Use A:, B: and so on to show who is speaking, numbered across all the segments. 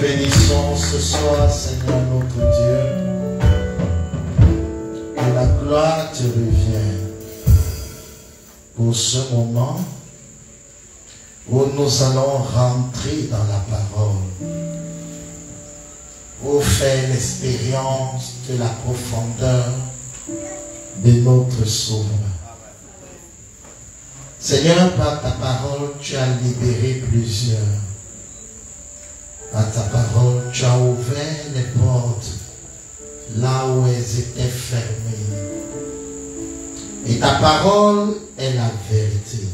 A: bénissons ce soir, Seigneur notre Dieu. Que la gloire te revienne pour ce moment où nous allons rentrer dans la parole, pour faire l'expérience de la profondeur de notre Sauveur. Seigneur, par ta parole, tu as libéré plusieurs. Par ta parole, tu as ouvert les portes là où elles étaient fermées. Et ta parole est la vérité.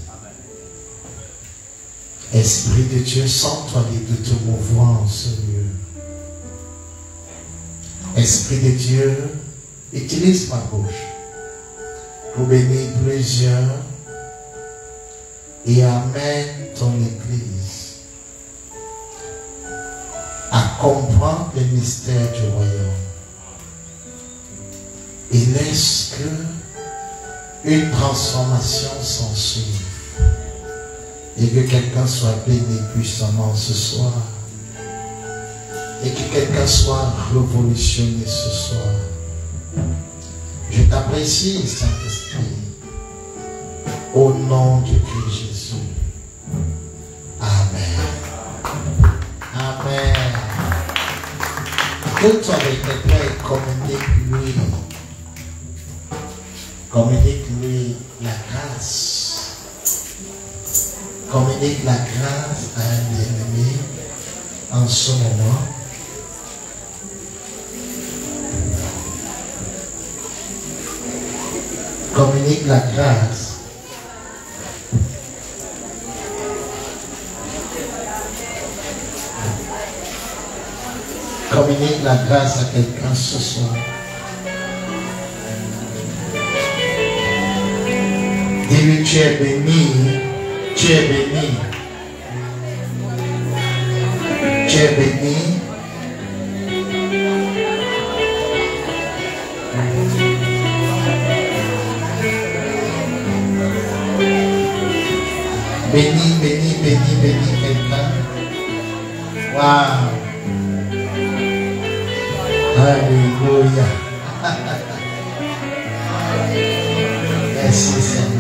A: Esprit de Dieu, sens-toi libre de te mouvoir en ce lieu. Esprit de Dieu, utilise ma bouche pour bénir plusieurs et amène ton Église à comprendre les mystères du royaume. Et laisse que une transformation s'ensuive et que quelqu'un soit béni puissamment ce soir et que quelqu'un soit révolutionné ce soir. Je t'apprécie, Saint-Esprit, au nom de Christ Jésus. Amen. Amen. Que toi avec quelqu'un et communique-lui. Communique-lui la grâce. Communique la grâce à un bien-aimé en ce moment. Communique la grâce. Communique la grâce à quelqu'un ce soir. Dis-lui, tu es béni, tu es béni, tu es béni. Béni, béni, béni, béni quelqu'un. Waouh. Alléluia. Merci Seigneur.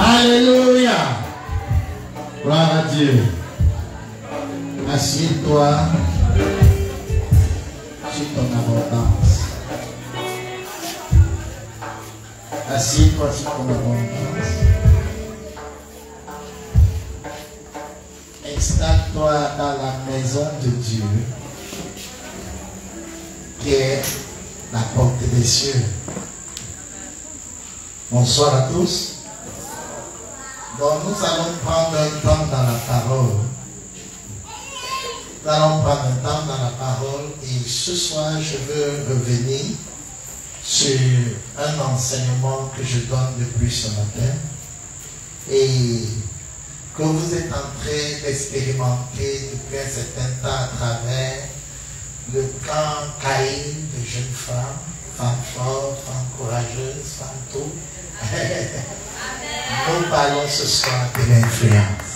A: Alléluia. Gloire à Dieu. Assieds-toi sur ton abondance. Assieds-toi sur ton abondance. Installe-toi dans la maison de Dieu, qui est la porte des cieux. Bonsoir à tous. Donc nous allons prendre un temps dans la parole. Nous allons prendre un temps dans la parole et ce soir je veux revenir sur un enseignement que je donne depuis ce matin et que vous êtes en train d'expérimenter depuis un certain temps à travers le camp Caïn de jeunes femmes fortes, femmes courageuses, femmes tout. Nous parlons ce soir de l'influence.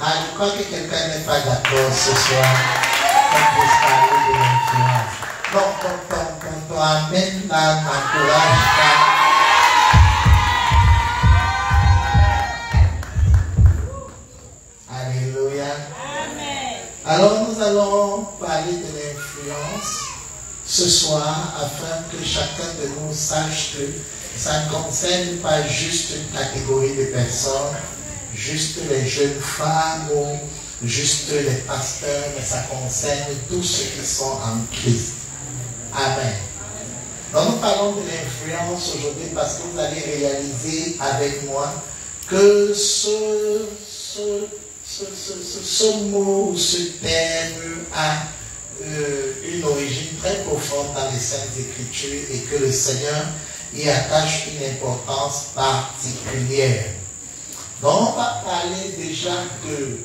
A: Ah, je crois que quelqu'un n'est pas d'accord ce soir qu'on puisse parler de l'influence. Donc, ton amène là, m'encourage pas. Alléluia. Amen. Alors, nous allons parler de l'influence ce soir afin que chacun de nous sache que ça ne concerne pas juste une catégorie de personnes, juste les jeunes femmes ou juste les pasteurs, mais ça concerne tous ceux qui sont en Christ. Amen. Donc nous parlons de l'influence aujourd'hui parce que vous allez réaliser avec moi que ce mot, ce terme a une origine très profonde dans les Saintes Écritures et que le Seigneur y attache une importance particulière. Donc, on va parler déjà de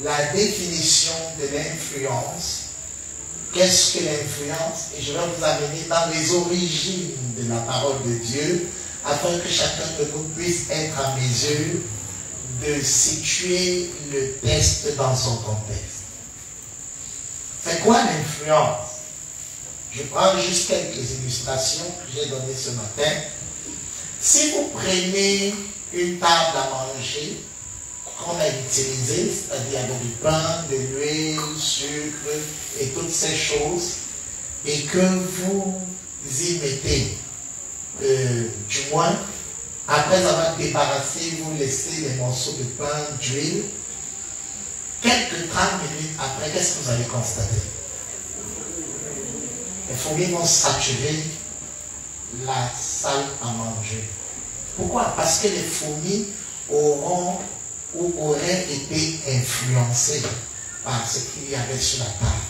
A: la définition de l'influence. Qu'est-ce que l'influence? Et je vais vous amener dans les origines de la parole de Dieu afin que chacun de nous puisse être en mesure de situer le texte dans son contexte. C'est quoi l'influence? Je prends juste quelques illustrations que j'ai données ce matin. Si vous prenez une table à manger qu'on a utilisée, c'est-à-dire avec du pain, de l'huile, sucre et toutes ces choses, et que vous y mettez, du moins, après avoir débarrassé, vous laissez les morceaux de pain, d'huile, quelques 30 minutes après, qu'est-ce que vous allez constater? Les fourmis vont saturer la salle à manger. Pourquoi? Parce que les fourmis auront ou auraient été influencées par ce qu'il y avait sur la table.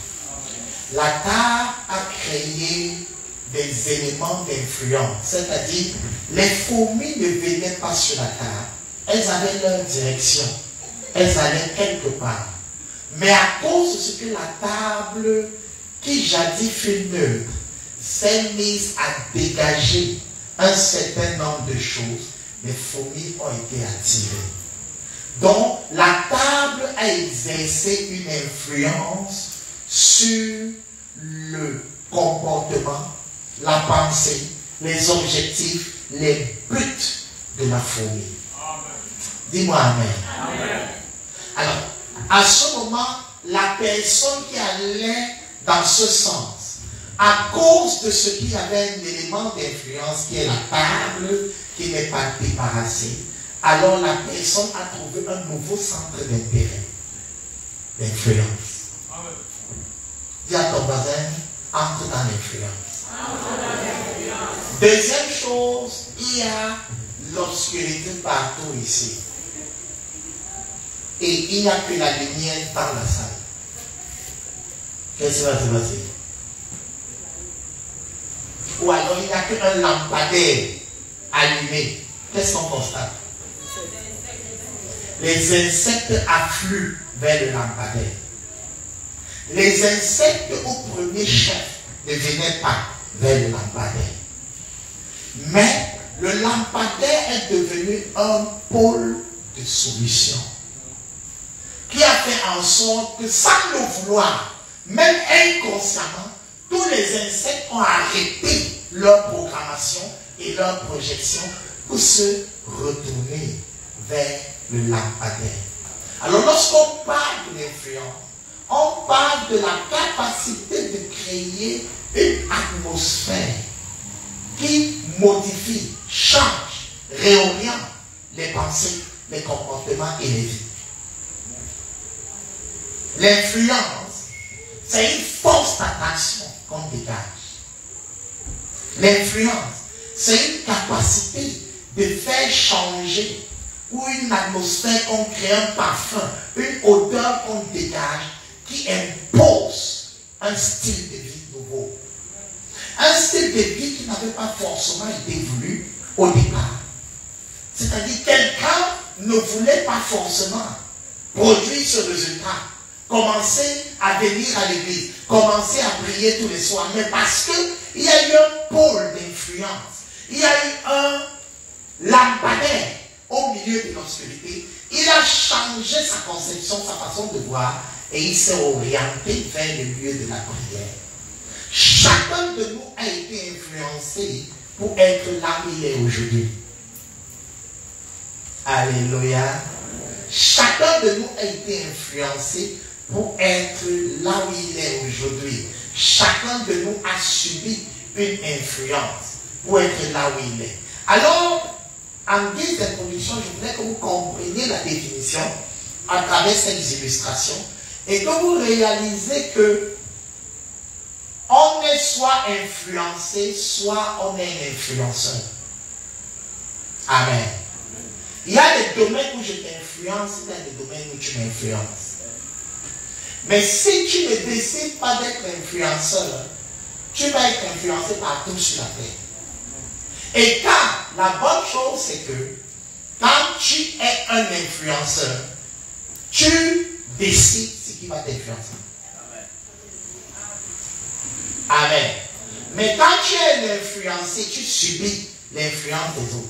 A: La table a créé des éléments d'influence, c'est-à-dire les fourmis ne venaient pas sur la table, elles avaient leur direction, elles allaient quelque part. Mais à cause de ce que la table, qui jadis fut neutre, s'est mise à dégager un certain nombre de choses, les fourmis ont été attirées. Donc, la table a exercé une influence sur le comportement, la pensée, les objectifs, les buts de la fourmi. Dis-moi amen. Amen. Alors, à ce moment, la personne qui allait dans ce sens, à cause de ce qu'il y avait un élément d'influence qui est la table, qui n'est pas débarrassée, alors la personne a trouvé un nouveau centre d'intérêt, d'influence. Dis à ton voisin, entre dans l'influence. Deuxième chose, il y a l'obscurité partout ici. Et il n'y a que la lumière dans la salle. Qu'est-ce qui va se passer? Ou alors il n'y a qu'un lampadaire allumé. Qu'est-ce qu'on constate? Les insectes affluent vers le lampadaire. Les insectes au premier chef ne venaient pas vers le lampadaire. Mais le lampadaire est devenu un pôle de solution qui a fait en sorte que, sans le vouloir, même inconsciemment, tous les insectes ont arrêté leur programmation et leur projection pour se retourner vers le lampadaire. Alors, lorsqu'on parle de l'influence, on parle de la capacité de créer une atmosphère qui modifie, change, réoriente les pensées, les comportements et les vies. L'influence, c'est une force d'attraction qu'on dégage. L'influence, c'est une capacité de faire changer ou une atmosphère qu'on crée, un parfum, une odeur qu'on dégage qui impose un style de vie nouveau. Un style de vie qui n'avait pas forcément été voulu au départ. C'est-à-dire quelqu'un ne voulait pas forcément produire ce résultat. Commencer à venir à l'église, commencer à prier tous les soirs, mais parce qu'il y a eu un pôle d'influence, il y a eu un lampadaire au milieu de l'obscurité, il a changé sa conception, sa façon de voir, et il s'est orienté vers le lieu de la prière. Chacun de nous a été influencé pour être là où il est aujourd'hui. Alléluia. Chacun de nous a été influencé pour être là où il est aujourd'hui. Chacun de nous a subi une influence pour être là où il est. Alors, en guise d'introduction, je voudrais que vous compreniez la définition à travers ces illustrations et que vous réalisez que on est soit influencé, soit on est un influenceur. Amen. Il y a des domaines où je t'influence, il y a des domaines où tu m'influences. Mais si tu ne décides pas d'être influenceur, tu vas être influencé partout sur la terre. Et quand, la bonne chose, c'est que quand tu es un influenceur, tu décides ce qui va t'influencer. Amen. Mais quand tu es influencé, tu subis l'influence des autres.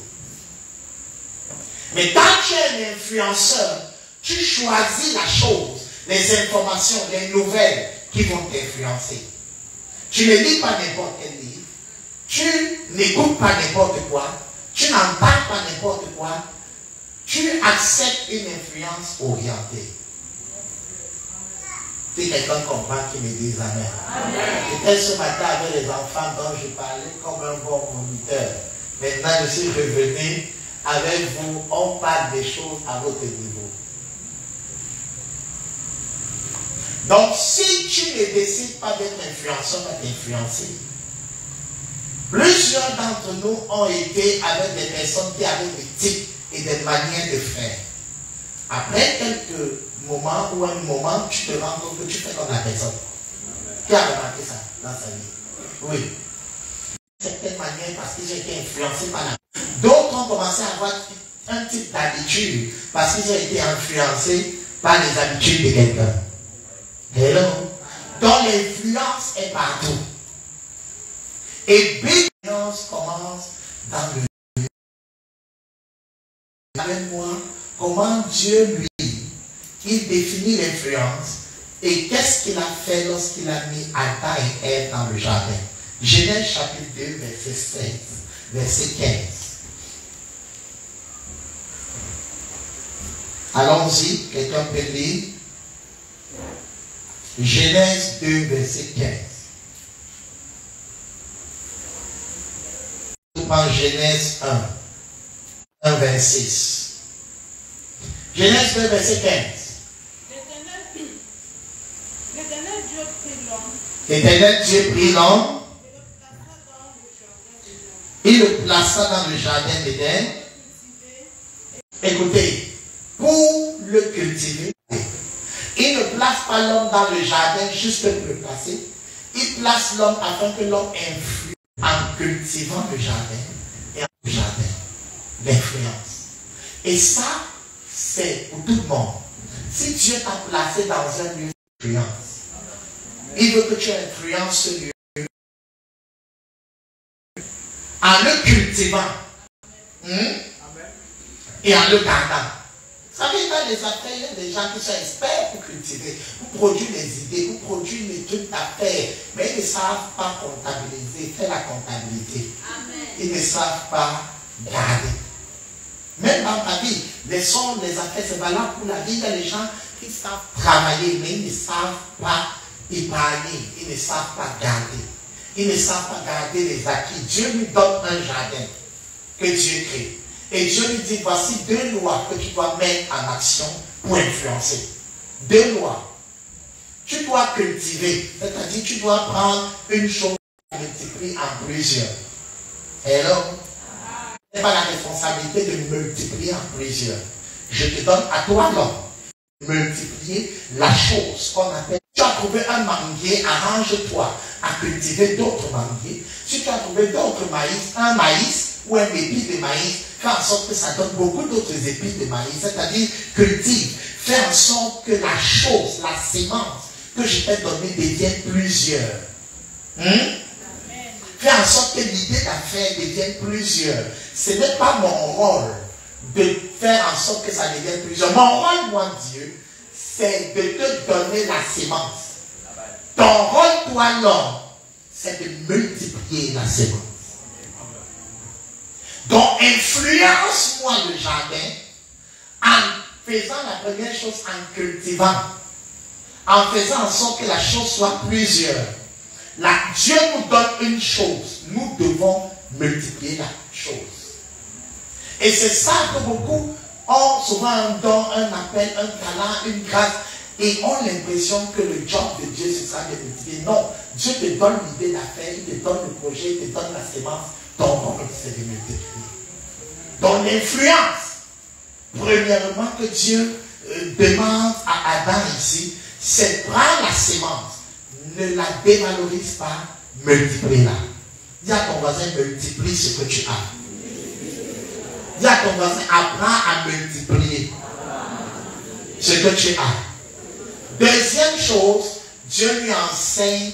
A: Mais quand tu es un influenceur, tu choisis la chose, les informations, les nouvelles qui vont t'influencer. Tu ne lis pas n'importe quel livre. Tu n'écoutes pas n'importe quoi. Tu n'entends pas n'importe quoi. Tu acceptes une influence orientée. Si quelqu'un comprend, qui me dise Amen. J'étais ce matin avec les enfants dont je parlais comme un bon moniteur. Maintenant, je suis revenu avec vous. On parle des choses à votre niveau. Donc, si tu ne décides pas d'être influenceur, on va t'influencer. Plusieurs d'entre nous ont été avec des personnes qui avaient des types et des manières de faire. Après quelques moments ou un moment, tu te rends compte que tu fais comme la personne. Qui a remarqué ça dans sa vie? Oui. De certaine manière, parce qu'ils ont été influencés par la... D'autres ont commencé à avoir un type d'habitude parce qu'ils ont été influencés par les habitudes de quelqu'un. Hello? Donc l'influence est partout. Et l'influence commence dans le... Avec moi, comment Dieu, lui, il définit l'influence et qu'est-ce qu'il a fait lorsqu'il a mis Adam et Ève dans le jardin. Genèse chapitre 2, verset 16, verset 15. Allons-y, quelqu'un peut lire. Genèse 2, verset 15. Nous prends Genèse 1, 26. Genèse 2, verset 15.
B: L'Éternel Dieu prit l'homme.
A: L'Éternel Dieu prit l'homme. Il le plaça dans le jardin d'Éden. Écoutez, pour le cultiver, il ne place pas l'homme dans le jardin juste pour le placer. Il place l'homme afin que l'homme influe en cultivant le jardin et en le jardin. L'influence. Et ça, c'est pour tout le monde. Si Dieu t'a placé dans un lieu d'influence, il veut que tu influences ce lieu en le cultivant et en le gardant. Vous savez, dans les affaires, il y a des gens qui sont experts pour cultiver, pour produire des idées, pour produire des trucs d'affaires, mais ils ne savent pas comptabiliser, faire la comptabilité. Amen. Ils ne savent pas garder. Même dans ta vie, les sons, les affaires, c'est valable pour la vie. Il y a des gens qui savent travailler, mais ils ne savent pas épargner, ils ne savent pas garder. Ils ne savent pas garder les acquis. Dieu lui donne un jardin que Dieu crée. Et Dieu lui dit, voici 2 lois que tu dois mettre en action pour influencer. 2 lois. Tu dois cultiver, c'est-à-dire tu dois prendre une chose et multiplier en plusieurs. Hello? Ce n'est pas la responsabilité de multiplier en plusieurs. Je te donne à toi l'homme. Multiplier la chose qu'on appelle. Tu as trouvé un manguier, arrange-toi à cultiver d'autres manguiers. Si tu as trouvé d'autres maïs, un maïs ou un épi de maïs, fais en sorte que ça donne beaucoup d'autres épis de maïs, c'est-à-dire cultive. Fais en sorte que la chose, la sémence que je t'ai donnée devienne plusieurs. Fais en sorte que l'idée d'affaires devienne plusieurs. Ce n'est pas mon rôle de faire en sorte que ça devienne plusieurs. Mon rôle, moi, Dieu, c'est de te donner la sémence. Ton rôle, toi, l'homme, c'est de multiplier la sémence. Donc, influence-moi le jardin en faisant la première chose, en cultivant, en faisant en sorte que la chose soit plusieurs. Dieu nous donne une chose, nous devons multiplier la chose. Et c'est ça que beaucoup ont souvent un don, un appel, un talent, une grâce, et ont l'impression que le job de Dieu, ce sera de multiplier. Non, Dieu te donne l'idée d'affaires, il te donne le projet, il te donne la sémence. Ton rôle, c'est de multiplier. Donc l'influence, premièrement, que Dieu demande à Adam ici, c'est prendre la sémence, ne la dévalorise pas, multiplie-la. Dis à ton voisin, multiplie ce que tu as. Dis à ton voisin, apprends à multiplier ce que tu as. Deuxième chose, Dieu lui enseigne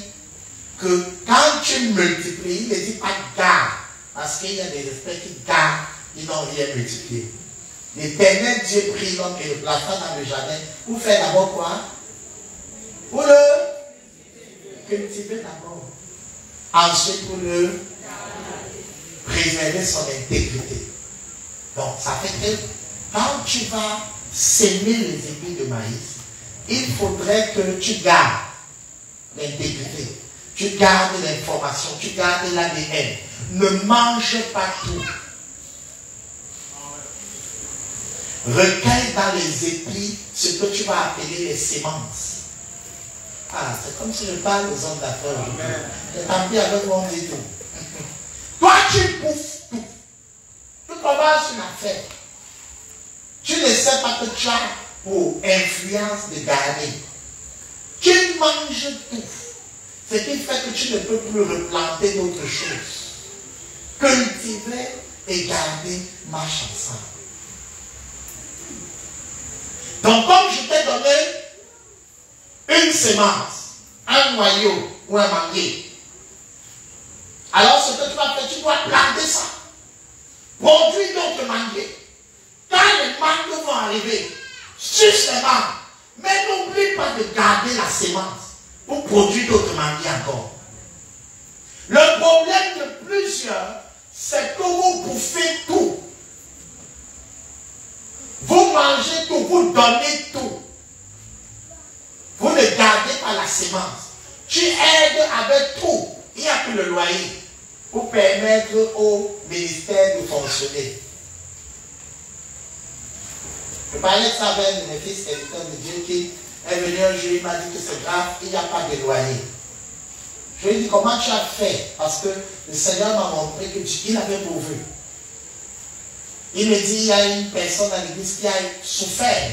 A: que quand tu multiplies, il ne dit pas garde. Parce qu'il y a des esprits qui gardent, ils n'ont rien multiplié. L'Éternel Dieu prit l'homme et le plaça dans le jardin pour faire d'abord quoi? Pour le cultiver d'abord. Ensuite pour le préserver son intégrité. Donc ça fait que quand tu vas s'aimer les épis de maïs, il faudrait que tu gardes l'intégrité. Tu gardes l'information, tu gardes l'ADN. Ne mange pas tout. Recueille dans les épis ce que tu vas appeler les sémences. Ah, c'est comme si je parle aux hommes d'affaires. Et tant pis avec mon dit tout. Toi, tu bouffes tout. Tu commences une affaire. Tu ne sais pas que tu as pour influence de garder. Tu manges tout. Ce qui fait que tu ne peux plus replanter d'autres choses. Cultiver et garder marchent ensemble. Donc, comme je t'ai donné une sémence, un noyau ou un manguier, alors ce que tu vas faire, tu dois planter ça. Produire d'autres manguiers. Quand les mangues vont arriver, suce les mangues. Mais n'oublie pas de garder la sémence pour produire d'autres manguiers encore. Le problème de plusieurs, c'est que vous bouffez tout. Vous mangez tout, vous donnez tout. Vous ne gardez pas la sémence. Tu aides avec tout. Il n'y a que le loyer pour permettre au ministère de fonctionner. Je parlais de ça avec mon fils serviteur de Dieu qui est venu un jour, il m'a dit que c'est grave, il n'y a pas de loyer. Je lui ai dit comment tu as fait? Parce que le Seigneur m'a montré qu'il avait pourvu. Il me dit il y a une personne à l'église qui a souffert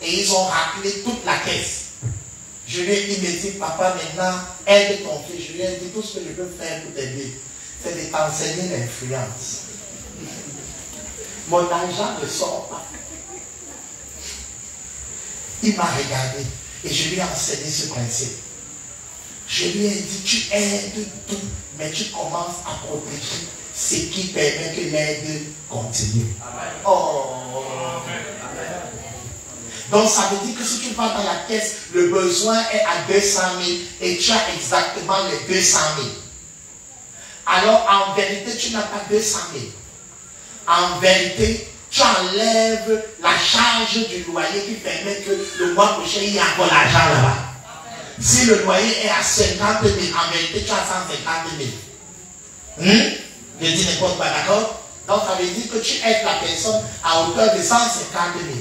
A: et ils ont raclé toute la caisse. Je lui ai dit, il me dit papa maintenant aide ton fils. Je lui ai dit tout ce que je peux faire pour t'aider, c'est de t'enseigner l'influence. Mon argent ne sort pas. Il m'a regardé et je lui ai enseigné ce principe. Je lui ai dit, tu aides tout, mais tu commences à protéger ce qui permet que l'aide continue. Amen. Oh. Amen. Donc ça veut dire que si tu vas dans la caisse, le besoin est à 200 000 et tu as exactement les 200 000. Alors en vérité, tu n'as pas 200 000. En vérité, tu enlèves la charge du loyer qui permet que le mois prochain, il y a encore l'argent là-bas. Si le loyer est à 50 000, en vérité, tu as 150 000. Je dis n'importe quoi, d'accord? Donc ça veut dire que tu aides la personne à hauteur de 150 000.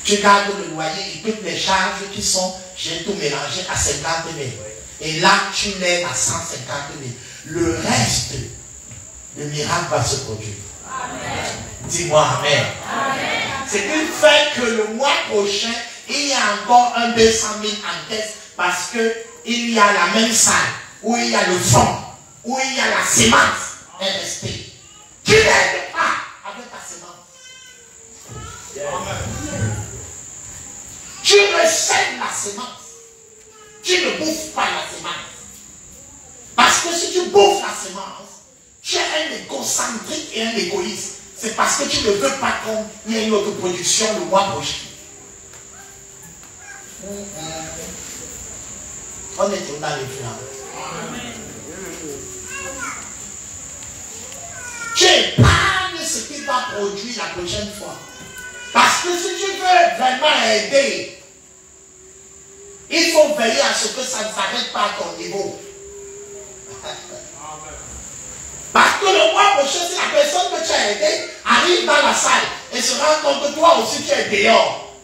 A: Tu gardes le loyer et toutes les charges qui sont, j'ai tout mélangé à 50 000. Et là, tu l'aides à 150 000. Le reste, le miracle va se produire. Amen. Dis-moi Amen. Amen. Ce qui fait que le mois prochain, il y a encore un 200 000 en caisse parce qu'il y a la même salle où il y a le fond, où il y a la sémence investée. Tu n'aides pas avec ta sémence. Amen. Tu recèles la sémence. Tu ne bouffes pas la sémence. Parce que si tu bouffes la sémence, tu es un égocentrique et un égoïste. C'est parce que tu ne veux pas qu'il y ait une autre production le mois prochain. On est dans l'influence. Tu épargnes ce qui va produire la prochaine fois. Parce que si tu veux vraiment aider, il faut veiller à ce que ça ne s'arrête pas à ton niveau. Parce que le mois prochain, si la personne que tu as aidée arrive dans la salle et se rend compte que toi aussi tu es dehors,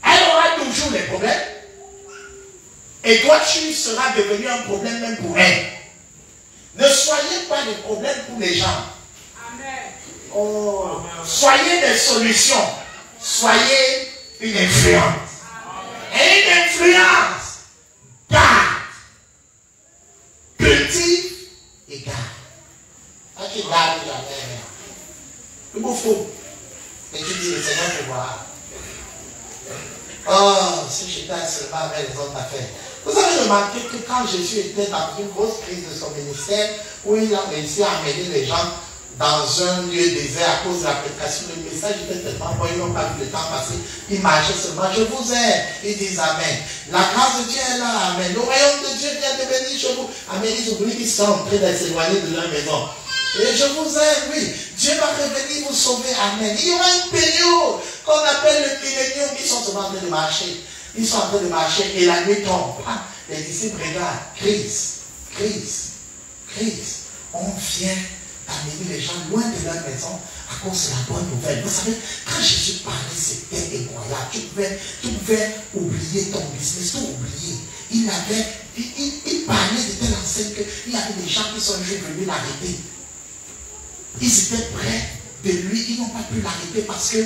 A: elle aura toujours des problèmes. Et toi, tu seras devenu un problème même pour elle. Ne soyez pas des problèmes pour les gens. Amen. Oh. Soyez des solutions. Soyez une influence. Et une influence garde. Cultive et garde. Quand tu gardes jamais, il me faut. Et tu dis, le Seigneur te voit. Oh, si j'étais seulement avec les autres affaires. Vous avez remarqué que quand Jésus était dans une grosse crise de son ministère, où il a réussi à amener les gens dans un lieu désert à cause de la prédication, le message était tellement bon, ils n'ont pas vu le temps passer, ils marchaient seulement, je vous aime, ils disent Amen. La grâce de Dieu est là, Amen. Le royaume de Dieu vient de venir chez vous. Amen, ils oublient qu'ils sont en train de s'éloigner de leur maison. Et je vous aime, oui. Dieu va revenir vous sauver, Amen. Il y aura une période qu'on appelle le millénium, ils sont seulement en train de marcher. Ils sont en train de marcher et la nuit tombe. Ah, les disciples regardent, crise. On vient d'amener les gens loin de leur maison à cause de la bonne nouvelle. Vous savez, quand Jésus parlait, c'était incroyable. Tu pouvais oublier ton business, tout oublier. Il parlait de telle enseigne qu'il y avait des gens qui sont venus l'arrêter. Ils étaient près de lui, ils n'ont pas pu l'arrêter parce que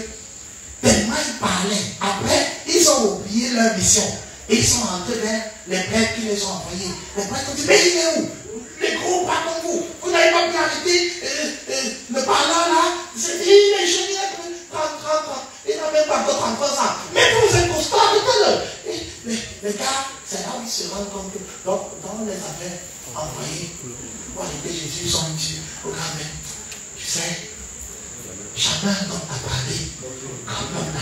A: tellement il parlait. Après, ils ont oublié leur mission. Et ils sont rentrés vers les prêtres qui les ont envoyés. Les prêtres ont dit, mais il est où? Les gros pas comme vous. Vous n'avez pas pu arrêter le parlant là. Il est jeune, il a 30. Il n'a même pas encore 33 ans. Mais vous êtes constant, arrêtez-le. Les gars, c'est là où ils se rendent compte que donc, dans les affaires envoyées pour arrêter Jésus, ils ont dit, regarde, mais tu sais, jamais un homme n'a parlé comme l'homme là.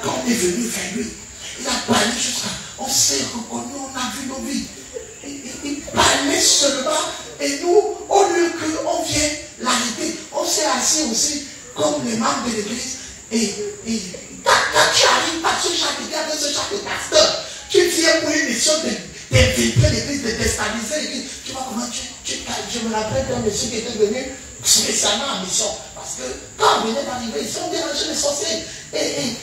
A: Quand on est venu vers lui, il a parlé jusqu'à, on s'est reconnu, on a vu nos vies. Il parlait seulement, et nous, au lieu qu'on vienne l'arrêter, on s'est assis aussi comme les membres de l'église. Et quand tu arrives par ce genre de gars, ce genre de pasteur, tu viens pour une mission d'infiltrer l'église, de déstabiliser l'église. Tu vois comment je me rappelle d'un monsieur qui était venu spécialement en mission. Parce que quand on venait d'arriver ici, on dérangeait les sorciers. Et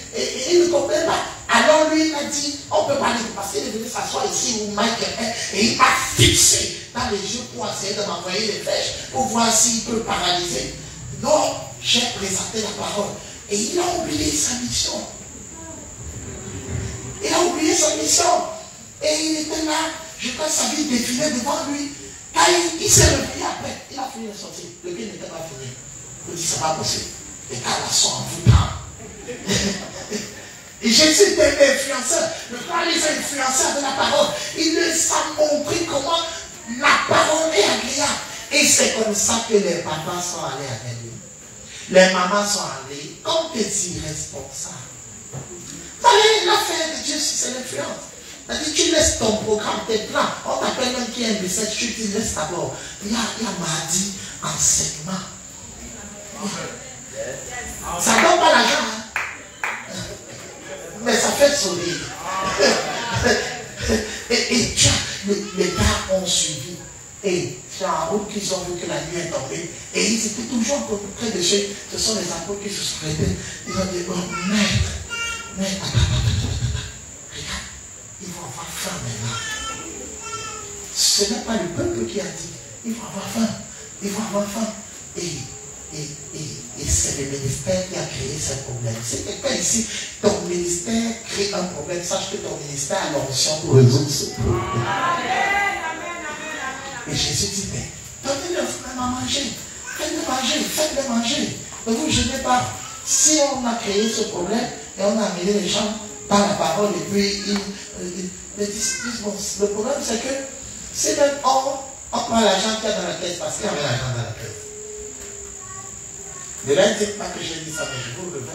A: il ne comprenait pas. Alors lui, il a dit, on peut parler parce qu'il est venu s'asseoir ici où Mike est. Et il m'a fixé dans les yeux pour essayer de m'envoyer les flèches pour voir s'il peut paralyser. Donc, j'ai présenté la parole. Et il a oublié sa mission. Il a oublié sa mission. Et il était là, je crois que sa vie défilait devant lui. Quand il s'est réveillé après, il a fini de sortir. Le gars n'était pas fini. Il dit, c'est pas possible. Les gars là sont envoûtants. Et Jésus était un influenceur. Le Père les a influencés avec la parole. Il les a montré comment la parole est agréable. Et c'est comme ça que les papas sont allés avec lui. Les mamans sont allées comme des irresponsables. Vous savez, l'affaire de Dieu, c'est l'influence. C'est-à-dire, tu laisses ton programme, tes plans. On t'appelle même qui est un message, tu dis, laisse d'abord. Il y a mardi, enseignement. Ça ne donne pas l'argent, hein? Mais ça fait sourire. et tu vois, les gars ont suivi. Et c'est en route qu'ils ont vu que la nuit est tombée. Et ils étaient toujours près de ceux. Ce sont les apôtres qui se sont arrêtés. Ils ont dit, oh maître, regarde, il faut avoir faim maintenant. Ce n'est pas le peuple qui a dit, il faut avoir faim. Il faut avoir faim. Et c'est le ministère qui a créé ce problème. C'est quelqu'un ici, ton ministère crée un problème. Sache que ton ministère a l'onction pour résoudre ce problème. Et Jésus dit, mais donnez-leur à manger. Faites-les manger. Ne vous gênez pas. Si on a créé ce problème et on a amené les gens dans la parole et puis ils disent, bon, le problème c'est que c'est même on prend l'argent qu'il y a dans la caisse parce qu'il y avait l'argent dans la caisse. Ne leur dites pas que j'ai dit ça, mais je vous le dis.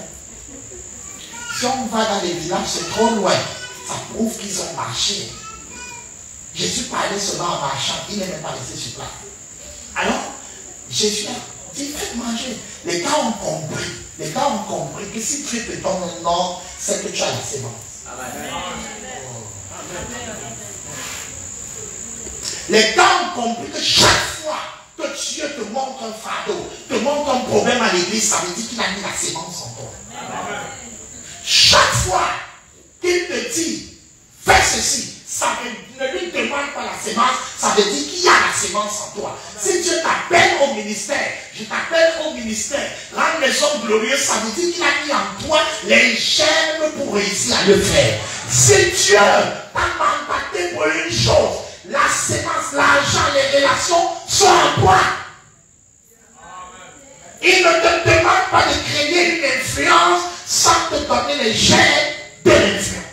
A: Si on va dans les villages, c'est trop loin. Ça prouve qu'ils ont marché. Jésus parlait seulement en marchant. Il n'est même pas resté sur place. Alors, Jésus a dit, faites manger. Les gars ont compris. Les gars ont compris que si Dieu te donne un nom, c'est que tu as la sémence. Les gars ont compris que chaque fois que Dieu te montre un fardeau, te montre un problème à l'église, ça veut dire qu'il a mis la sémence en toi. Chaque fois qu'il te dit, fais ceci, ça ne lui demandes pas la sémence, ça veut dire qu'il y a la sémence en toi. Si Dieu t'appelle au ministère, je t'appelle au ministère, rendre les hommes glorieux, ça veut dire qu'il a mis en toi les germes pour réussir à le faire. Si Dieu t'a mandaté pour une chose, la sémence, l'argent, les relations sont en toi. Il ne te demande pas de créer une influence sans te donner les germes de l'influence.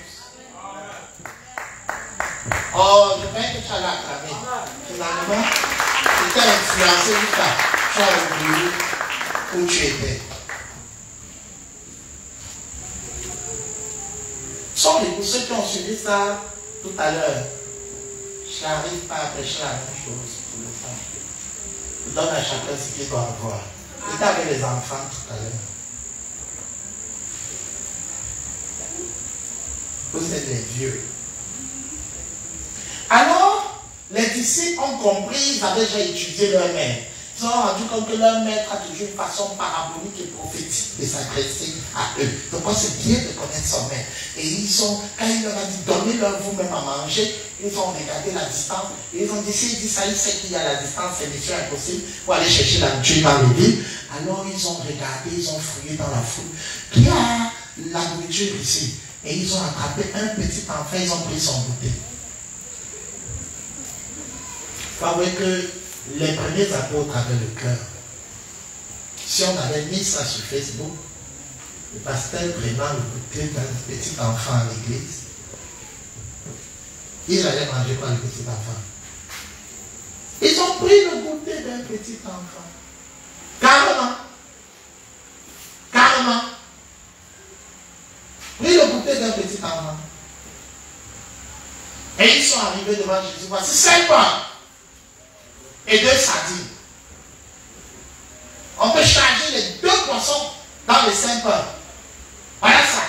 A: Oh, je croyais que tu allais acclamer. Finalement, tu t'es influencé jusqu'à tu as oublié où tu étais. Sauf que pour ceux qui ont suivi ça tout à l'heure, je n'arrive pas à prêcher la même chose pour le faire. Je donne à chacun ce qu'il doit avoir. J'étais avec les enfants tout à l'heure. Vous êtes les vieux. Alors, les disciples ont compris, ils avaient déjà étudié leur maître. Ils ont rendu compte que leur maître a toujours une façon parabolique et prophétique de s'adresser à eux. Donc, c'est bien de connaître son maître. Et ils ont, quand il leur a dit, donnez-leur vous-même à manger, ils ont regardé la distance. Et ils ont dit, s'il dit ça, il sait qu'il y a la distance, c'est mission impossible pour aller chercher la nourriture dans les villes. Alors, ils ont regardé, ils ont fouillé dans la foule. Qui a la nourriture ici? Et ils ont attrapé un petit enfant, ils ont pris son goûter. Il faut avouer que les premiers apôtres avaient le cœur. Si on avait mis ça sur Facebook, le pasteur prenant le goûter d'un petit enfant à l'église, ils allaient manger par le petit enfant. Ils ont pris le goûter d'un petit enfant. Carrément. Carrément. Pris le goûter d'un petit enfant. Et ils sont arrivés devant Jésus. Voici 5 pains et 2 sardines. On peut charger les 2 poissons dans les 5 pains. Voilà ça.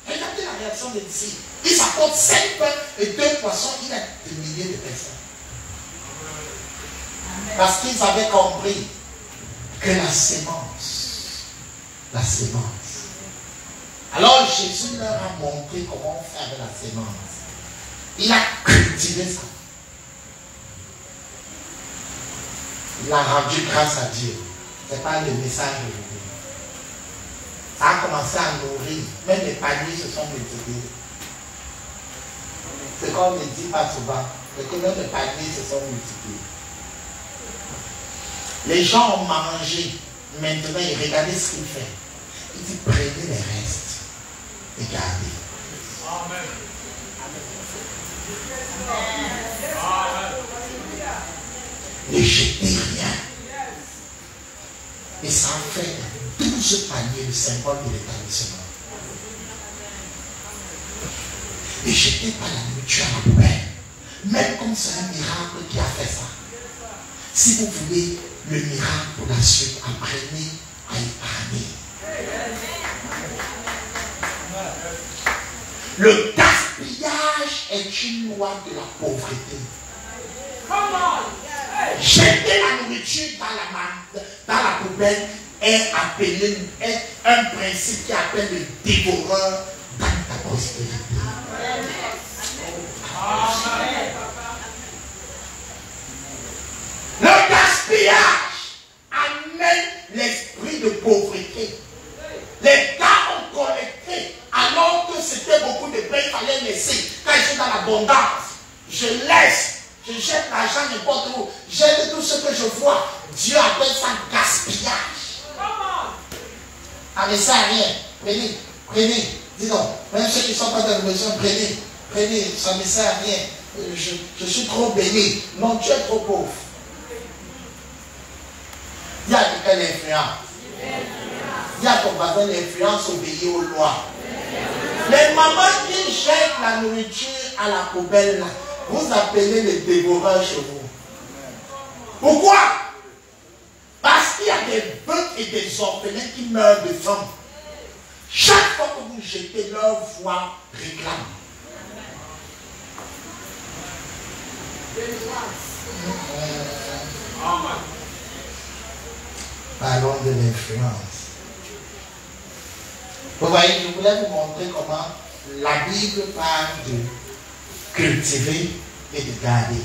A: Regardez la réaction des disciples. Ils s'apportent 5 pains et 2 poissons. Il y a des milliers de personnes. Parce qu'ils avaient compris que la sémence. Alors Jésus leur a montré comment faire la sémence. Il a cultivé ça. Il a rendu grâce à Dieu. Ce n'est pas le message aujourd'hui. Ça a commencé à nourrir. Même les paniers se sont multipliés. C'est comme on ne dit pas souvent. Mais que même les paniers se sont multipliés. Les gens ont mangé. Maintenant, ils regardaient ce qu'il fait. Il dit, prenez les restes et gardez. Amen. Ne jetez rien. Et ça en fait 12 paniers, le symbole de l'établissement. Ne jetez pas la nourriture à la poubelle. Même comme c'est un miracle qui a fait ça. Si vous voulez le miracle pour la suite, apprenez à épargner. Le gaspillage est une loi de la pauvreté. Jeter la nourriture dans la poubelle est un principe qui appelle le dévoreur dans ta prospérité. Le gaspillage amène l'esprit de pauvreté. Les gars ont collecté alors que c'était beaucoup de pain qu'il fallait laisser. Quand ils sont dans l'abondance, je laisse. Je jette l'argent n'importe où. Jette tout ce que je vois. Dieu appelle ça gaspillage. Ah mais ça rien. Prenez. Dis donc, même ceux qui ne sont pas dans la maison, prenez. Ça ne sert à rien. Je suis trop béni. Non, tu es trop pauvre. Il y a quelle influence? Il y a ton voisin l'influence obéir aux lois. Les mamans qui jettent la nourriture à la poubelle là, vous appelez les dévoreurs chez vous. Pourquoi? Parce qu'il y a des bœufs et des orphelins qui meurent de faim. Chaque fois que vous jetez, leur voix réclame. Parlons de l'influence. Vous voyez, je voulais vous montrer comment la Bible parle de cultiver et de garder.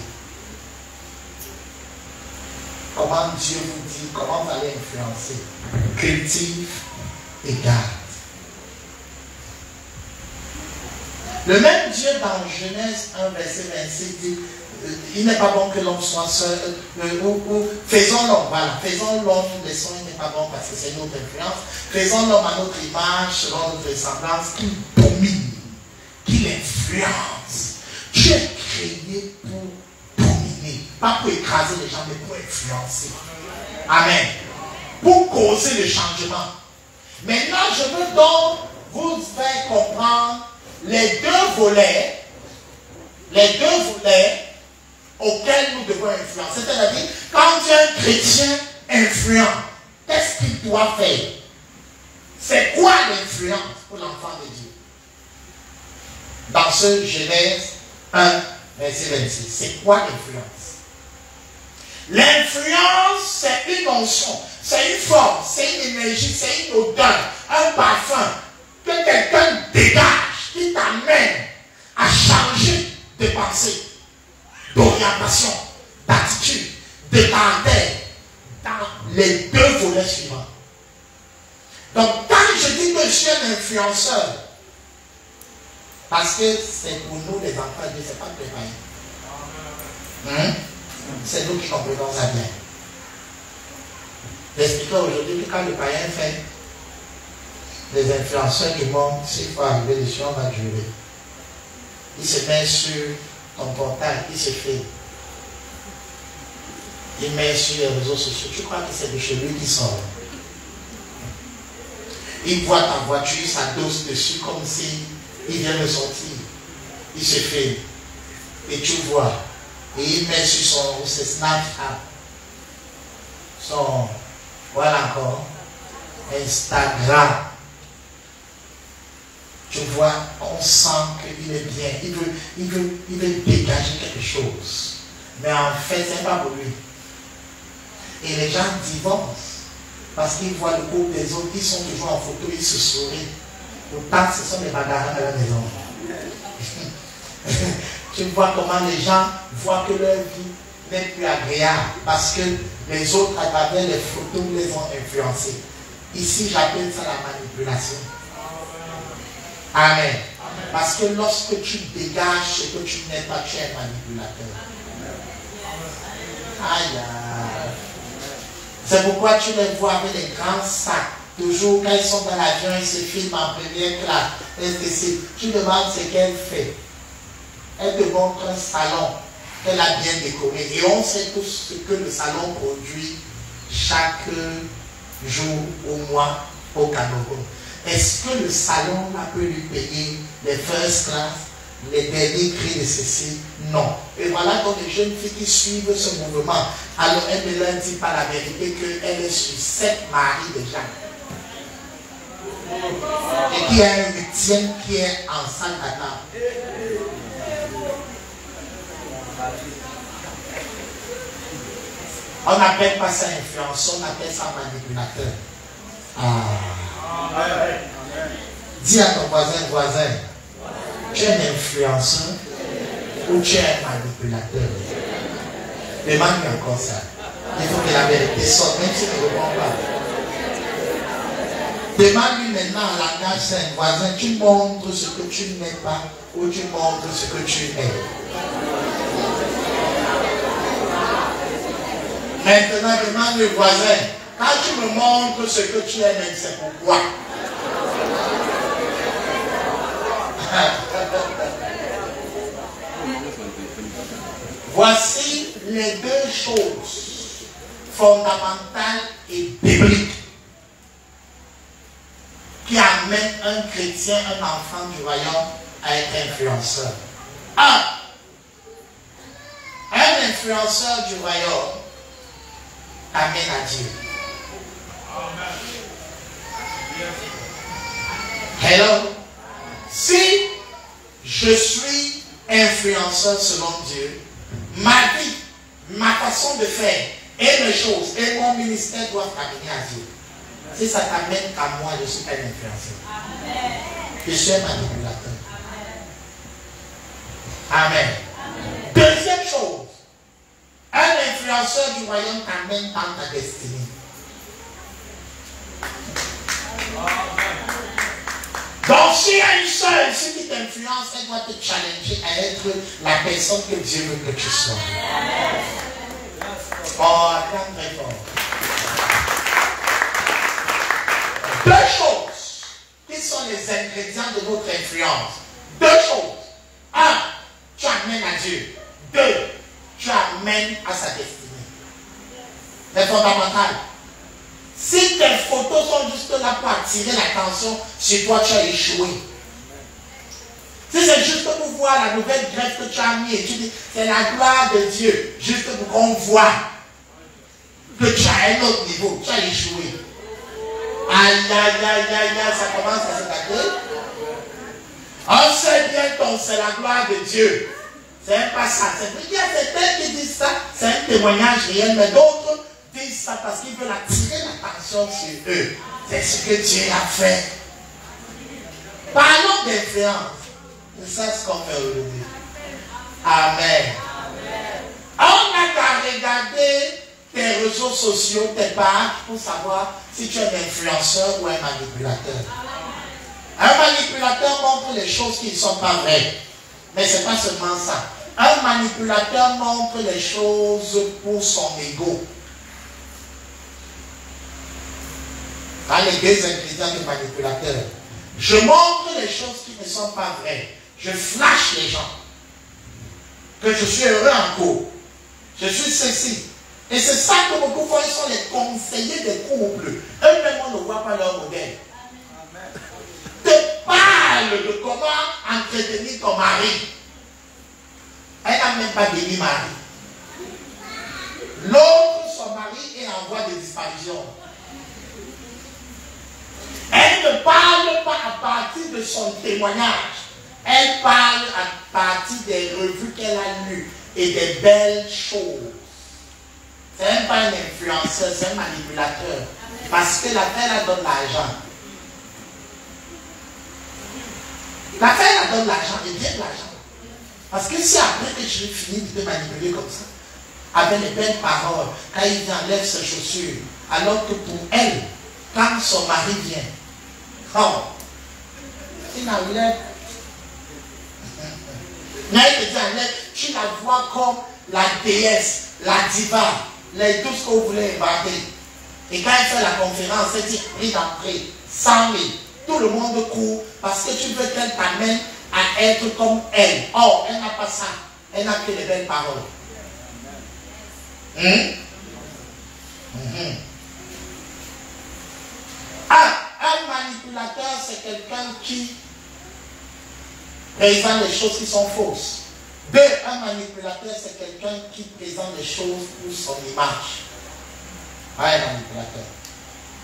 A: Comment Dieu vous dit, comment vous allez influencer? Cultive et garde. Le même Dieu dans Genèse 1, verset 26 dit, il n'est pas bon que l'homme soit seul, faisons l'homme, voilà, faisons l'homme, laissons, il n'est pas bon parce que c'est notre influence, faisons l'homme à notre image, selon notre ressemblance, qu'il domine, qu'il influence. Dieu est créé pour dominer, pas pour écraser les gens, mais pour influencer. Amen. Pour causer le changement. Maintenant, je veux donc vous faire comprendre les deux volets auxquels nous devons influencer. C'est-à-dire, quand tu es un chrétien influent, qu'est-ce qu'il doit faire? C'est quoi l'influence pour l'enfant de Dieu? Dans ce Genèse 1, verset 26, c'est quoi l'influence? L'influence, c'est une onction, c'est une forme, c'est une énergie, c'est une odeur, un parfum que quelqu'un dégage, qui t'amène à changer de pensée, d'orientation, d'attitude, de caractère dans les deux volets suivants. Donc, quand je dis que je suis un influenceur, parce que c'est pour nous les enfants de Dieu, ce n'est pas que les païens. C'est nous qui comprenons ça bien. J'expliquerai aujourd'hui que quand le païen fait les influenceurs du monde, s'il faut arriver dessus, on va jurer. Il se met sur ton portail, il se fait. Il met sur les réseaux sociaux. Tu crois que c'est de chez lui qui sort. Il voit ta voiture, ça dose dessus comme si il vient de sortir. Il se fait. Et tu vois. Et il met sur son Snapchat. Son, voilà encore, Instagram. Tu vois, on sent qu'il est bien. Il veut dégager quelque chose. Mais en fait, ce n'est pas pour lui. Et les gens divorcent. Parce qu'ils voient le couple des autres, ils sont toujours en photo, ils se sourient. Pourtant, ce sont des bagarres à la maison. Tu vois comment les gens voient que leur vie n'est plus agréable. Parce que les autres, à travers les photos, les ont influencés. Ici, j'appelle ça la manipulation. Amen. Parce que lorsque tu dégages ce que tu n'es pas, tu es un manipulateur. Aïe. C'est pourquoi tu les vois avec les grands sacs. Toujours quand ils sont dans l'avion, ils se filment en première classe. Tu demandes ce qu'elle fait. Elle te montre un salon qu'elle a bien décoré. Et on sait tous ce que le salon produit chaque jour au mois au Cameroun. Est-ce que le salon peut lui payer les first class, les derniers cris de ceci? Non. Et voilà donc les jeunes filles qui suivent ce mouvement. Alors elle ne leur dit pas la vérité qu'elle est sur 7 maris déjà. Et qu'il y a un 8e qui est en salle d'attente. On n'appelle pas ça influenceur, on appelle ça manipulateur. Dis à ton voisin, tu es un influenceur ou tu es un manipulateur. Demande-lui encore ça. Il faut que la vérité sorte, même si tu ne réponds pas. Demande-lui maintenant en langage sain, voisin, tu montres ce que tu n'es pas ou tu montres ce que tu es. Maintenant, demande le voisin, quand tu me montres ce que tu es, même c'est pourquoi. Voici les deux choses fondamentales et bibliques qui amènent un chrétien, un enfant du royaume à être influenceur. Un influenceur du royaume amène à Dieu. Hello. Si je suis influenceur selon Dieu, ma vie, ma façon de faire et mes choses et mon ministère doivent amener à Dieu. Si ça t'amène à moi, je ne suis pas un influenceur. Je suis un manipulateur. Amen. Deuxième l'influenceur du royaume t'amène dans ta destinée. Donc, s'il y a une seule ici qui t'influence, elle doit te challenger à être la personne que Dieu veut que tu sois. Oh, attends très fort. Deux choses qui sont les ingrédients de notre influence. Deux choses. Un, tu amènes à Dieu. Deux, tu amènes à sa destinée. C'est fondamental. Si tes photos sont juste là pour attirer l'attention sur toi, tu as échoué. Si c'est juste pour voir la nouvelle greffe que tu as mis et tu dis, c'est la gloire de Dieu, juste pour qu'on voit que tu as un autre niveau, tu as échoué. Aïe, aïe, aïe, aïe, aïe, ça commence à se gâter. On sait bien que c'est la gloire de Dieu. C'est pas ça. Il y a certains qui disent ça, c'est un témoignage réel, mais d'autres disent ça parce qu'ils veulent attirer l'attention sur eux. C'est ce que Dieu a fait. Parlons d'influence. C'est ça ce qu'on fait aujourd'hui. Amen. On n'a qu'à regarder tes réseaux sociaux, tes pages, pour savoir si tu es un influenceur ou un manipulateur. Un manipulateur montre les choses qui ne sont pas vraies. Mais ce n'est pas seulement ça. Un manipulateur montre les choses pour son ego. Dans les deux ingrédients du manipulateur. Je montre les choses qui ne sont pas vraies. Je flash les gens. Que je suis heureux en couple. Je suis ceci. Et c'est ça que beaucoup de fois, ils sont les conseillers des couples. Eux-mêmes, on ne voit pas leur modèle. Te parle de comment entretenir ton mari. Elle n'a même pas béni mari. L'autre, son mari, est en voie de disparition. Elle ne parle pas à partir de son témoignage. Elle parle à partir des revues qu'elle a lues et des belles choses. Ce n'est pas un influenceur, c'est un manipulateur. Parce que l'affaire, elle donne l'argent. L'affaire, elle donne l'argent, et bien de l'argent. Parce que si après que je finis de te manipuler comme ça, avec les belles paroles, quand il enlève ses chaussures, alors que pour elle, quand son mari vient, oh, il enlève. Mais elle te dit enlève, tu la vois comme la déesse, la diva, tout ce que vous voulez inventer. Et quand elle fait la conférence, elle dit prix d'entrée, 100 000. Tout le monde court parce que tu veux qu'elle t'amène à être comme elle. Or, elle n'a pas ça. Elle n'a que les belles paroles. Un manipulateur, c'est quelqu'un qui présente les choses qui sont fausses. Deux, un manipulateur, c'est quelqu'un qui présente les choses pour son image. Un manipulateur.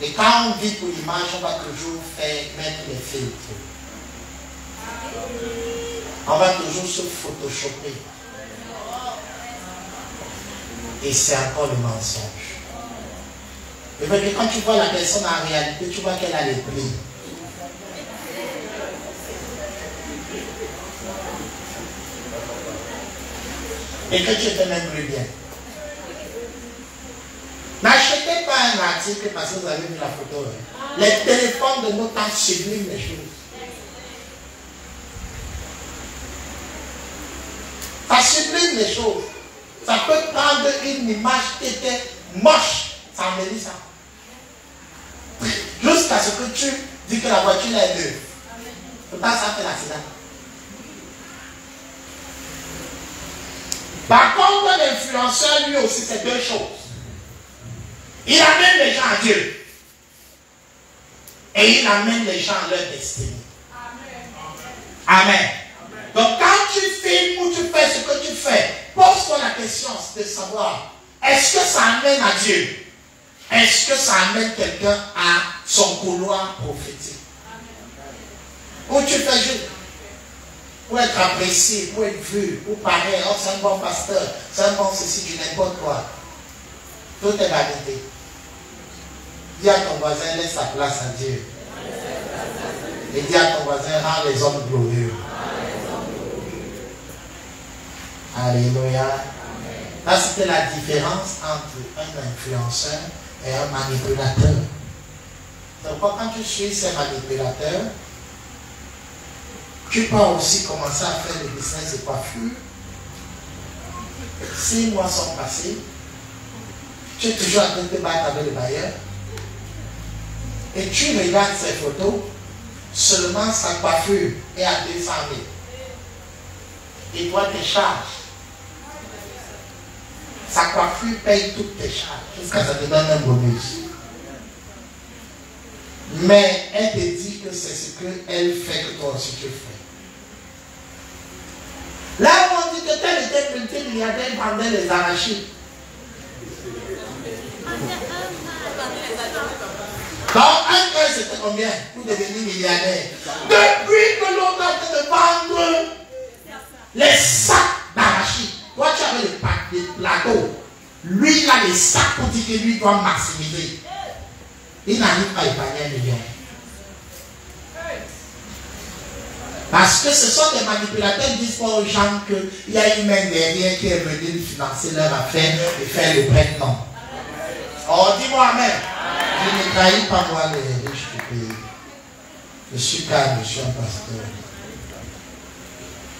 A: Et quand on vit pour l'image, on va toujours mettre les filtres. On va toujours se photoshopper. Et c'est encore le mensonge. Et bien que quand tu vois la personne en réalité, tu vois qu'elle a les plis. Et que tu te même plus bien. N'achetez pas un article parce que vous avez vu la photo. Les téléphones de nos temps subliment les choses. Ça sublime les choses. Ça peut prendre une image qui était moche. Ça embellit ça. Jusqu'à ce que tu dis que la voiture est neuve. Pourtant, ça fait l'accident. Par contre, l'influenceur, lui aussi, c'est deux choses. Il amène les gens à Dieu. Et il amène les gens à leur destinée. Amen. Donc, quand tu filmes ou tu fais ce que tu fais, pose-toi la question de savoir, est-ce que ça amène à Dieu? Est-ce que ça amène quelqu'un à son couloir prophétique? Ou tu fais juste pour être apprécié, pour être vu, pour paraître, oh, c'est un bon pasteur, c'est un bon ceci, du n'importe quoi. Tout est vanité. Dis à ton voisin, laisse sa place à Dieu. Et dis à ton voisin, rends les hommes glorieux. Alléluia. Ça, c'était la différence entre un influenceur et un manipulateur. Donc, quand tu suis ces manipulateurs, tu peux aussi commencer à faire le business de coiffure. 6 mois sont passés. Tu es toujours en train de te battre avec le bailleur. Et tu regardes ces photos, seulement sa coiffure est à 200 000. Et toi, tes charges. Sa coiffure paye toutes tes charges jusqu'à ce que ça te donne un bonus. Mais elle te dit que c'est ce qu'elle fait que toi aussi tu fais. Là, on dit que tel était multimilliardaire, il vendait les arachides. Donc, un cœur, c'était combien pour devenir milliardaire? Depuis que l'on a fait de vendre les sacs d'arachides. Toi, tu avais les plateaux. Lui, il a les sacs pour dire que lui doit maximiser. Il n'arrive pas à épargner 1 million. Parce que ce sont des manipulateurs qui disent pas aux gens qu'il y a une main derrière qui est venue financer leur affaire et faire le prête-nom. Oh, dis-moi Amen. Je ne trahis pas moi les riches du pays. Je suis calme, je suis un pasteur.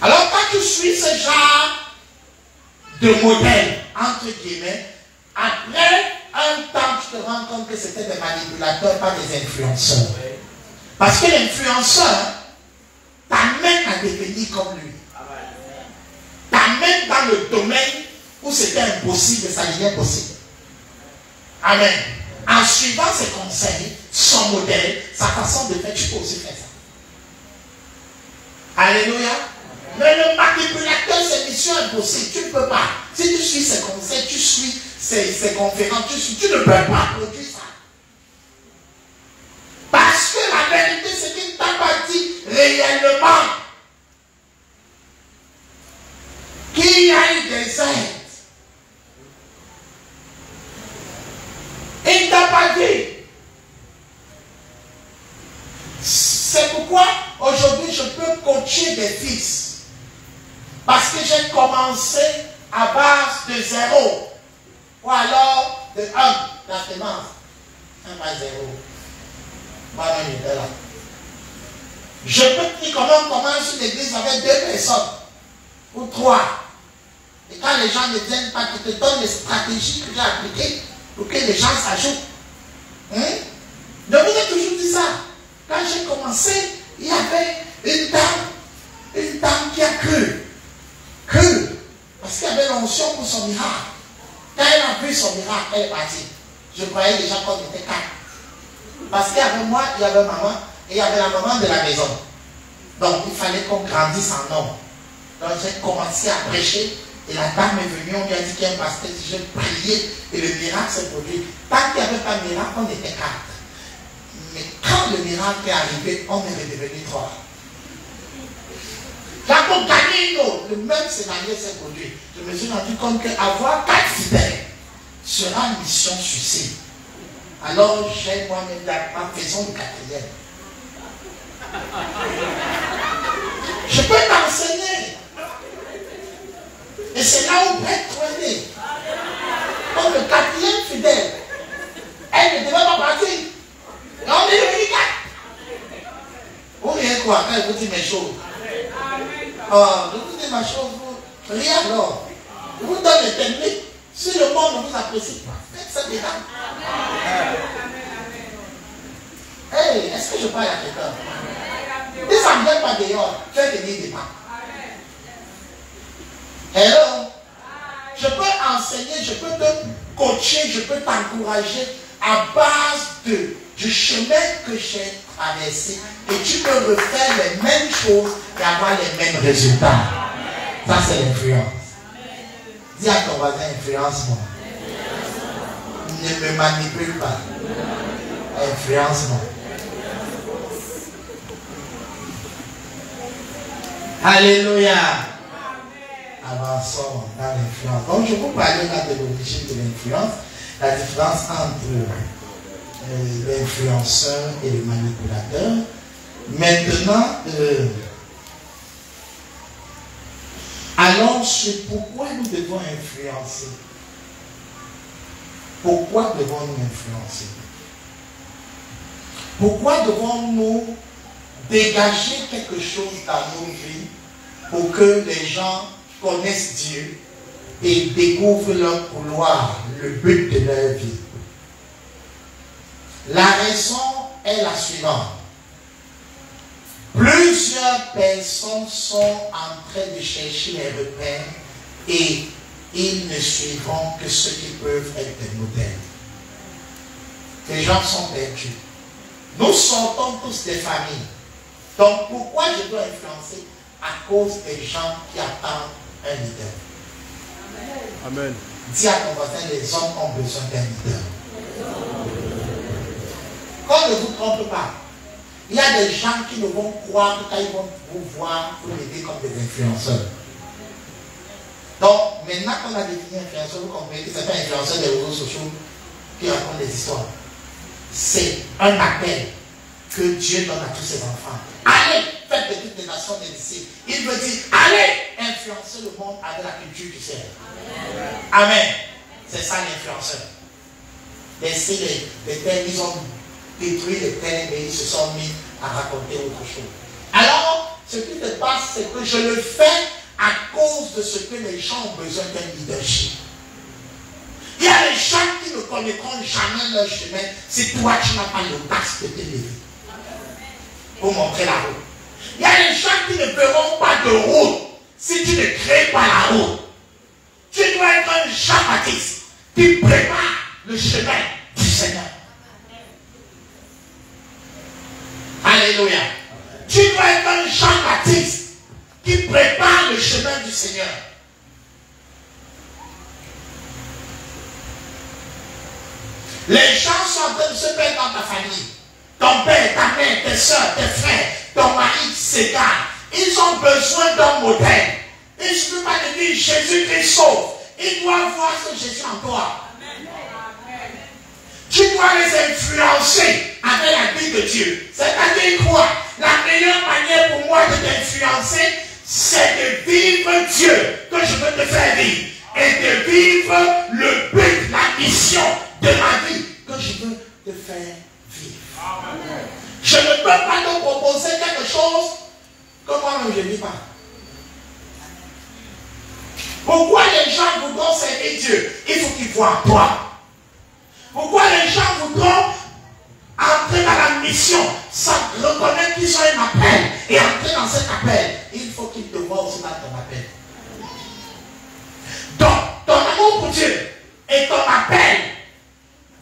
A: Alors quand tu suis ce genre de modèle, entre guillemets, après un temps, tu te rends compte que c'était des manipulateurs, pas des influenceurs. Parce que l'influenceur t'amène à devenir comme lui. T'amène dans le domaine où c'était impossible, ça devient possible. Amen. En suivant ses conseils, son modèle, sa façon de faire, tu peux aussi faire ça. Alléluia. Mais le manipulateur, c'est mission impossible. Tu ne peux pas. Si tu suis ses conseils, tu suis ses conférences, tu ne peux pas produire ça. Parce que la vérité, c'est qu'il ne t'a pas dit réellement qu'il y a eu des aides. Il ne t'a pas dit. C'est pourquoi aujourd'hui je peux coacher des fils. Parce que j'ai commencé à base de 0. Ou alors de 1, la semence. 1 par 0. Moi-même, j'étais là. Je peux te dire comment on commence une église avec 2 personnes. Ou 3. Et quand les gens ne viennent pas, tu te donnes les stratégies que j'ai appliquées pour que les gens s'ajoutent. Hein? Je vous ai toujours dit ça. Quand j'ai commencé, il y avait une dame qui a cru. Parce qu'il y avait l'onction pour son miracle. Quand elle a vu son miracle, elle est partie. Je croyais déjà qu'on était 4. Parce qu'il y avait moi, il y avait maman, et il y avait la maman de la maison. Donc il fallait qu'on grandisse en nombre. Donc j'ai commencé à prêcher, et la dame est venue, on lui a dit qu'il y a un pasteur, j'ai prié, et le miracle s'est produit. Tant qu'il n'y avait pas de miracle, on était 4. Mais quand le miracle est arrivé, on est redevenu 3. Quand on gagne une autre, le même scénario s'est produit. Je me suis rendu compte qu'avoir 4 fidèles sera une mission suicide. Alors j'ai moi-même la faisons le 4e. Je peux t'enseigner. Et c'est là où être né. Comme le 4e fidèle. Elle ne devait pas partir. Et on est devenu 4. Vous rien quoi quand elle vous dit mes choses. Oh, je vous dis ma chose, vous, rien alors. Je vous donne les techniques. Si le monde ne vous apprécie pas, faites ça dedans. Hey, est-ce que je parle à quelqu'un? Si ça ne vient pas dehors, fais venir des mains. Hello? Je peux enseigner, je peux te coacher, je peux t'encourager à base du chemin que j'ai traversé. Et tu peux refaire les mêmes choses et avoir les mêmes résultats. Ça, c'est l'influence. Dis à ton voisin, influence-moi. Ne me manipule pas. Influence-moi. Alléluia. Avançons dans l'influence. Donc, je vous parlais là de l'origine de l'influence. La différence entre l'influenceur et le manipulateur. Maintenant, allons Donc, c'est pourquoi nous devons influencer. Pourquoi devons-nous influencer? Pourquoi devons-nous dégager quelque chose dans nos vies pour que les gens connaissent Dieu et découvrent leur couloir, le but de leur vie? La raison est la suivante. Plusieurs personnes sont en train de chercher les repères et ils ne suivront que ceux qui peuvent être des modèles. Les gens sont perdus. Nous sortons tous des familles. Donc pourquoi je dois influencer? À cause des gens qui attendent un leader.
C: Amen.
A: Dis à ton voisin, les hommes ont besoin d'un leader. Qu'on ne vous trompe pas. Il y a des gens qui ne vont croire que quand ils vont vous voir, vous l'aider comme des influenceurs. Donc, maintenant qu'on a défini influenceur, vous comprenez que c'est pas influenceur des réseaux sociaux qui racontent des histoires. C'est un appel que Dieu donne à tous ses enfants. Allez, faites de toutes les nations des disciples. Il veut dire, allez influencer le monde avec la culture du ciel. Amen. Amen. C'est ça l'influenceur. Laissez les termes, ils ont détruit les termes et ils se sont mis à raconter autre chose. Alors, ce qui se passe, c'est que je le fais à cause de ce que les gens ont besoin d'un leadership. Il y a des gens qui ne connaîtront jamais leur chemin si toi tu n'as pas l'audace de te lever pour montrer la route. Il y a des gens qui ne feront pas de route si tu ne crées pas la route. Tu dois être un Jean-Baptiste qui prépare le chemin du Seigneur. Alléluia. Tu dois être un Jean-Baptiste qui prépare le chemin du Seigneur. Les gens sont en train de se perdre dans ta famille. Ton père, ta mère, tes soeurs, tes frères, ton mari s'égare. Ils ont besoin d'un modèle. Il ne suffit pas de dire Jésus-Christ sauve. Ils doivent voir ce Jésus en toi. Tu dois les influencer avec la vie de Dieu. C'est-à-dire quoi? La meilleure manière pour moi de t'influencer, c'est de vivre Dieu que je veux te faire vivre. Et de vivre le but, la mission de ma vie que je veux te faire vivre. Amen. Je ne peux pas te proposer quelque chose que moi-même je ne vis pas. Pourquoi les gens voudront servir Dieu? Il faut qu'ils voient toi. Pourquoi les gens voudront entrer dans la mission sans reconnaître qu'ils ont un appel et entrer dans cet appel? Il faut qu'ils te voient aussi dans ton appel. Donc, ton amour pour Dieu et ton appel,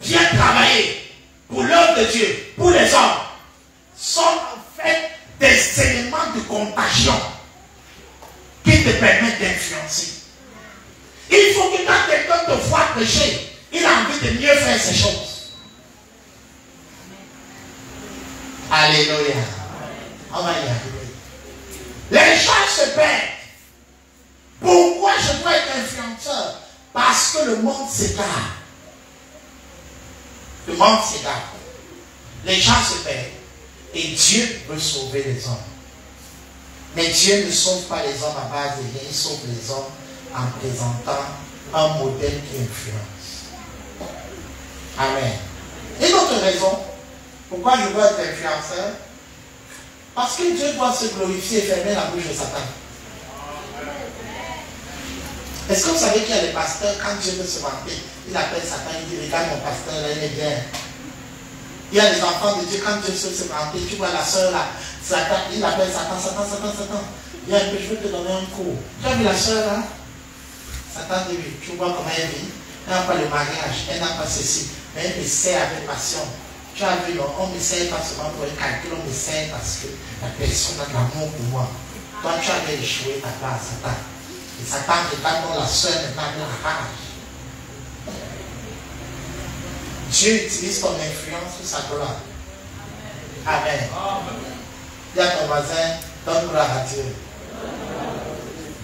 A: bien travaillé pour l'œuvre de Dieu, pour les hommes, sont en fait des éléments de contagion qui te permettent d'influencer. Il faut que quand quelqu'un te voit prêcher, il a envie de mieux faire ces choses. Alléluia. On va y arriver. Les gens se perdent. Pourquoi je dois être influenceur? Parce que le monde s'égare. Le monde s'égare. Les gens se perdent. Et Dieu veut sauver les hommes. Mais Dieu ne sauve pas les hommes à base de rien. Il sauve les hommes en présentant un modèle qui influence. Amen. Une autre raison pourquoi je dois être influenceur, parce que Dieu doit se glorifier et fermer la bouche de Satan. Est-ce que vous savez qu'il y a des pasteurs, quand Dieu veut se vanter, il appelle Satan, il dit, regarde mon pasteur là, il est bien. Il y a des enfants de Dieu, quand Dieu veut se vanter, tu vois la soeur là, Satan, il appelle Satan, Satan, Satan, Satan. Viens un peu, je vais te donner un cours. Tu as vu la soeur là? Satan dit, oui, tu vois comment elle vit. Elle n'a pas le mariage, elle n'a pas ceci, mais elle me sert avec passion. Tu as vu, on ne me sert pas seulement pour un calcul, on me sert parce que la personne a de l'amour pour moi. Toi, tu avais échoué ta place, Satan. Et Satan regarde dans la soeur maintenant avec la rage. Dieu utilise ton influence pour sa gloire. Amen. Dis à ton voisin, donne gloire à Dieu.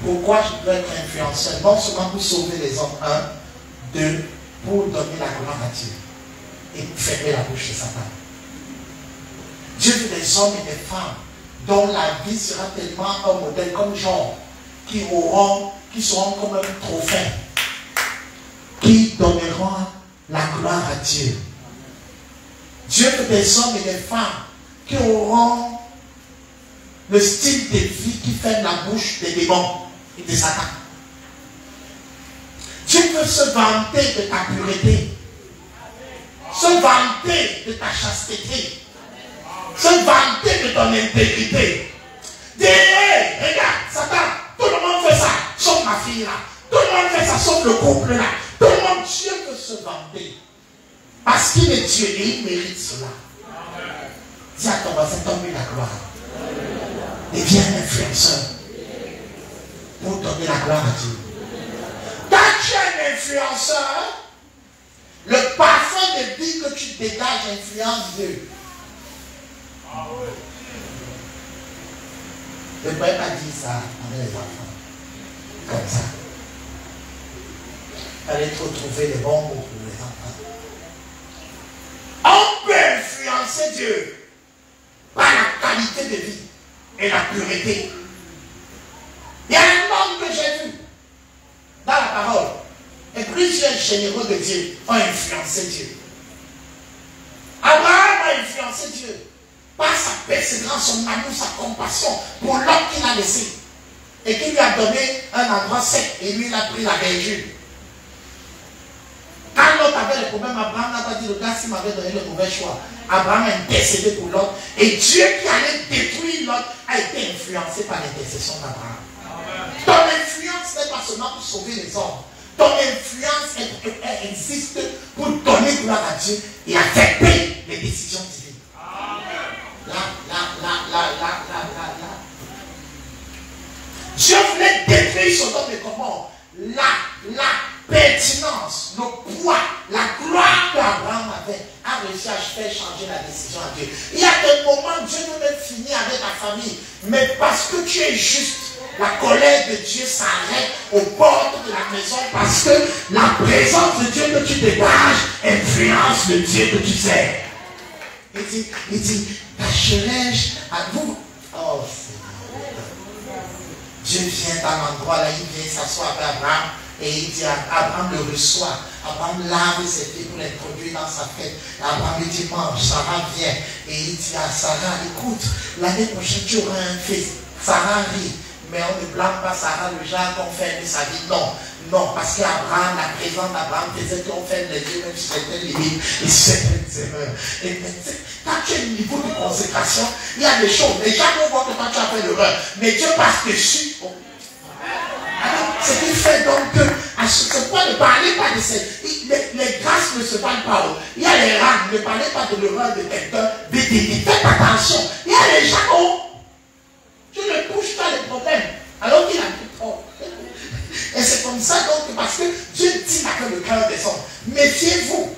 A: Pourquoi je dois être influenceur? Non seulement pour sauver les hommes, un, deux, pour donner la gloire à Dieu et fermer la bouche de Satan. Dieu veut des hommes et des femmes dont la vie sera tellement un modèle comme Jean, qui auront qui seront comme un trophée, qui donneront la gloire à Dieu. Dieu veut des hommes et des femmes qui auront le style de vie qui ferme la bouche des démons et des Satan. Dieu veut se vanter de ta pureté, se vanter de ta chasteté, se vanter de ton intégrité. Dire, hey, regarde, Satan, tout le monde fait ça, sauf ma fille là. Tout le monde fait ça, sauf le couple là. Tout le monde, Dieu veut se vanter. Parce qu'il est Dieu et il mérite cela. Dis à ton voisin, donne-lui la gloire. Deviens un influenceur pour donner la gloire à Dieu. Quand tu es un influenceur, le parfum de vie que tu dégages influence Dieu. Je ne pourrais pas dire ça avec les enfants. Comme ça. Allez trouver les bons mots pour les enfants. On peut influencer Dieu par la qualité de vie et la pureté. Il y a un homme que j'ai vu dans la parole. Et plusieurs généraux de Dieu ont influencé Dieu. Abraham a influencé Dieu par sa persévérance, son amour, sa compassion pour l'homme qu'il a laissé. Et qui lui a donné un endroit sec. Et lui, il a pris la vergure. Quand l'autre avait le problème, Abraham n'a pas dit, le gars, s'il m'avait donné le mauvais choix. Abraham a intercédé pour l'autre. Et Dieu qui allait détruire l'autre a été influencé par l'intercession d'Abraham. Ton influence n'est pas seulement pour sauver les hommes. Ton influence elle existe pour donner gloire à Dieu et affecter les décisions divines. Là. Dieu voulait détruire Sodome et Gomorrhe. La pertinence, le poids, la gloire qu'Abraham avait a réussi à faire changer la décision à Dieu. Il y a des moments où Dieu ne veut finir avec ta famille, mais parce que tu es juste, la colère de Dieu s'arrête aux portes de la maison parce que la présence de Dieu que tu dégages influence le Dieu que tu sers. Il dit, tâcherai-je à vous? Oh Seigneur. Dieu vient dans l'endroit là, il vient s'asseoir avec Abraham et il dit, Abraham le reçoit. Abraham lave ses pieds pour l'introduire dans sa fête. Abraham lui dit, mange, Sarah vient. Et il dit à Sarah, écoute, l'année prochaine tu auras un fils. Sarah rit. Mais on ne blâme pas Sarah, le genre qu'on ferme sa vie. Non, non, parce qu'Abraham, la présence d'Abraham faisait qu'on ferme les yeux, même si c'était limite et si c'était erreurs. Et quand tu es au niveau de consécration, il y a des choses. Les gens vont voir que quand tu as fait l'erreur, mais Dieu passe dessus. Alors, ce qui fait donc que, à ce point, ne parlez pas de ces. Les grâces ne se parlent pas. Il y a les rames, ne parlez pas de l'erreur de quelqu'un. Faites attention. Il y a les gens. Tu ne touches pas les problèmes, alors qu'il a tout trop. Et c'est comme ça donc, parce que Dieu dit dans le cœur des hommes, méfiez-vous.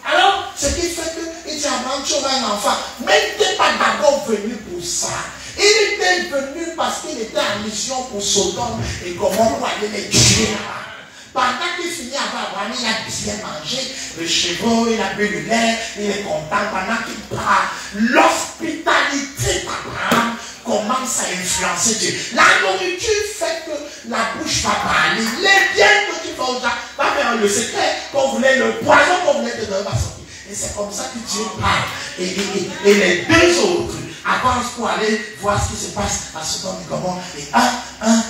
A: Alors, ce qui fait que, il dit, Abraham, tu auras un enfant. Mais il n'était pas d'abord venu pour ça. Il était venu parce qu'il était en mission pour Sodome et Gomorrhe pour aller les tuer là-bas. Pendant qu'il finit avec Abraham, il a bien mangé le chevaux, il a bu le lait, il est content. Pendant qu'il part, l'hospitalité d'Abraham commence à influencer Dieu. La nourriture fait que la bouche va parler. Les biens que tu fais aux gens va faire le secret qu'on voulait, le poison qu'on voulait te donner va sortir. Et c'est comme ça que Dieu parle. Et les deux autres avancent pour aller voir ce qui se passe à Sodome et Gomorrhe. Et un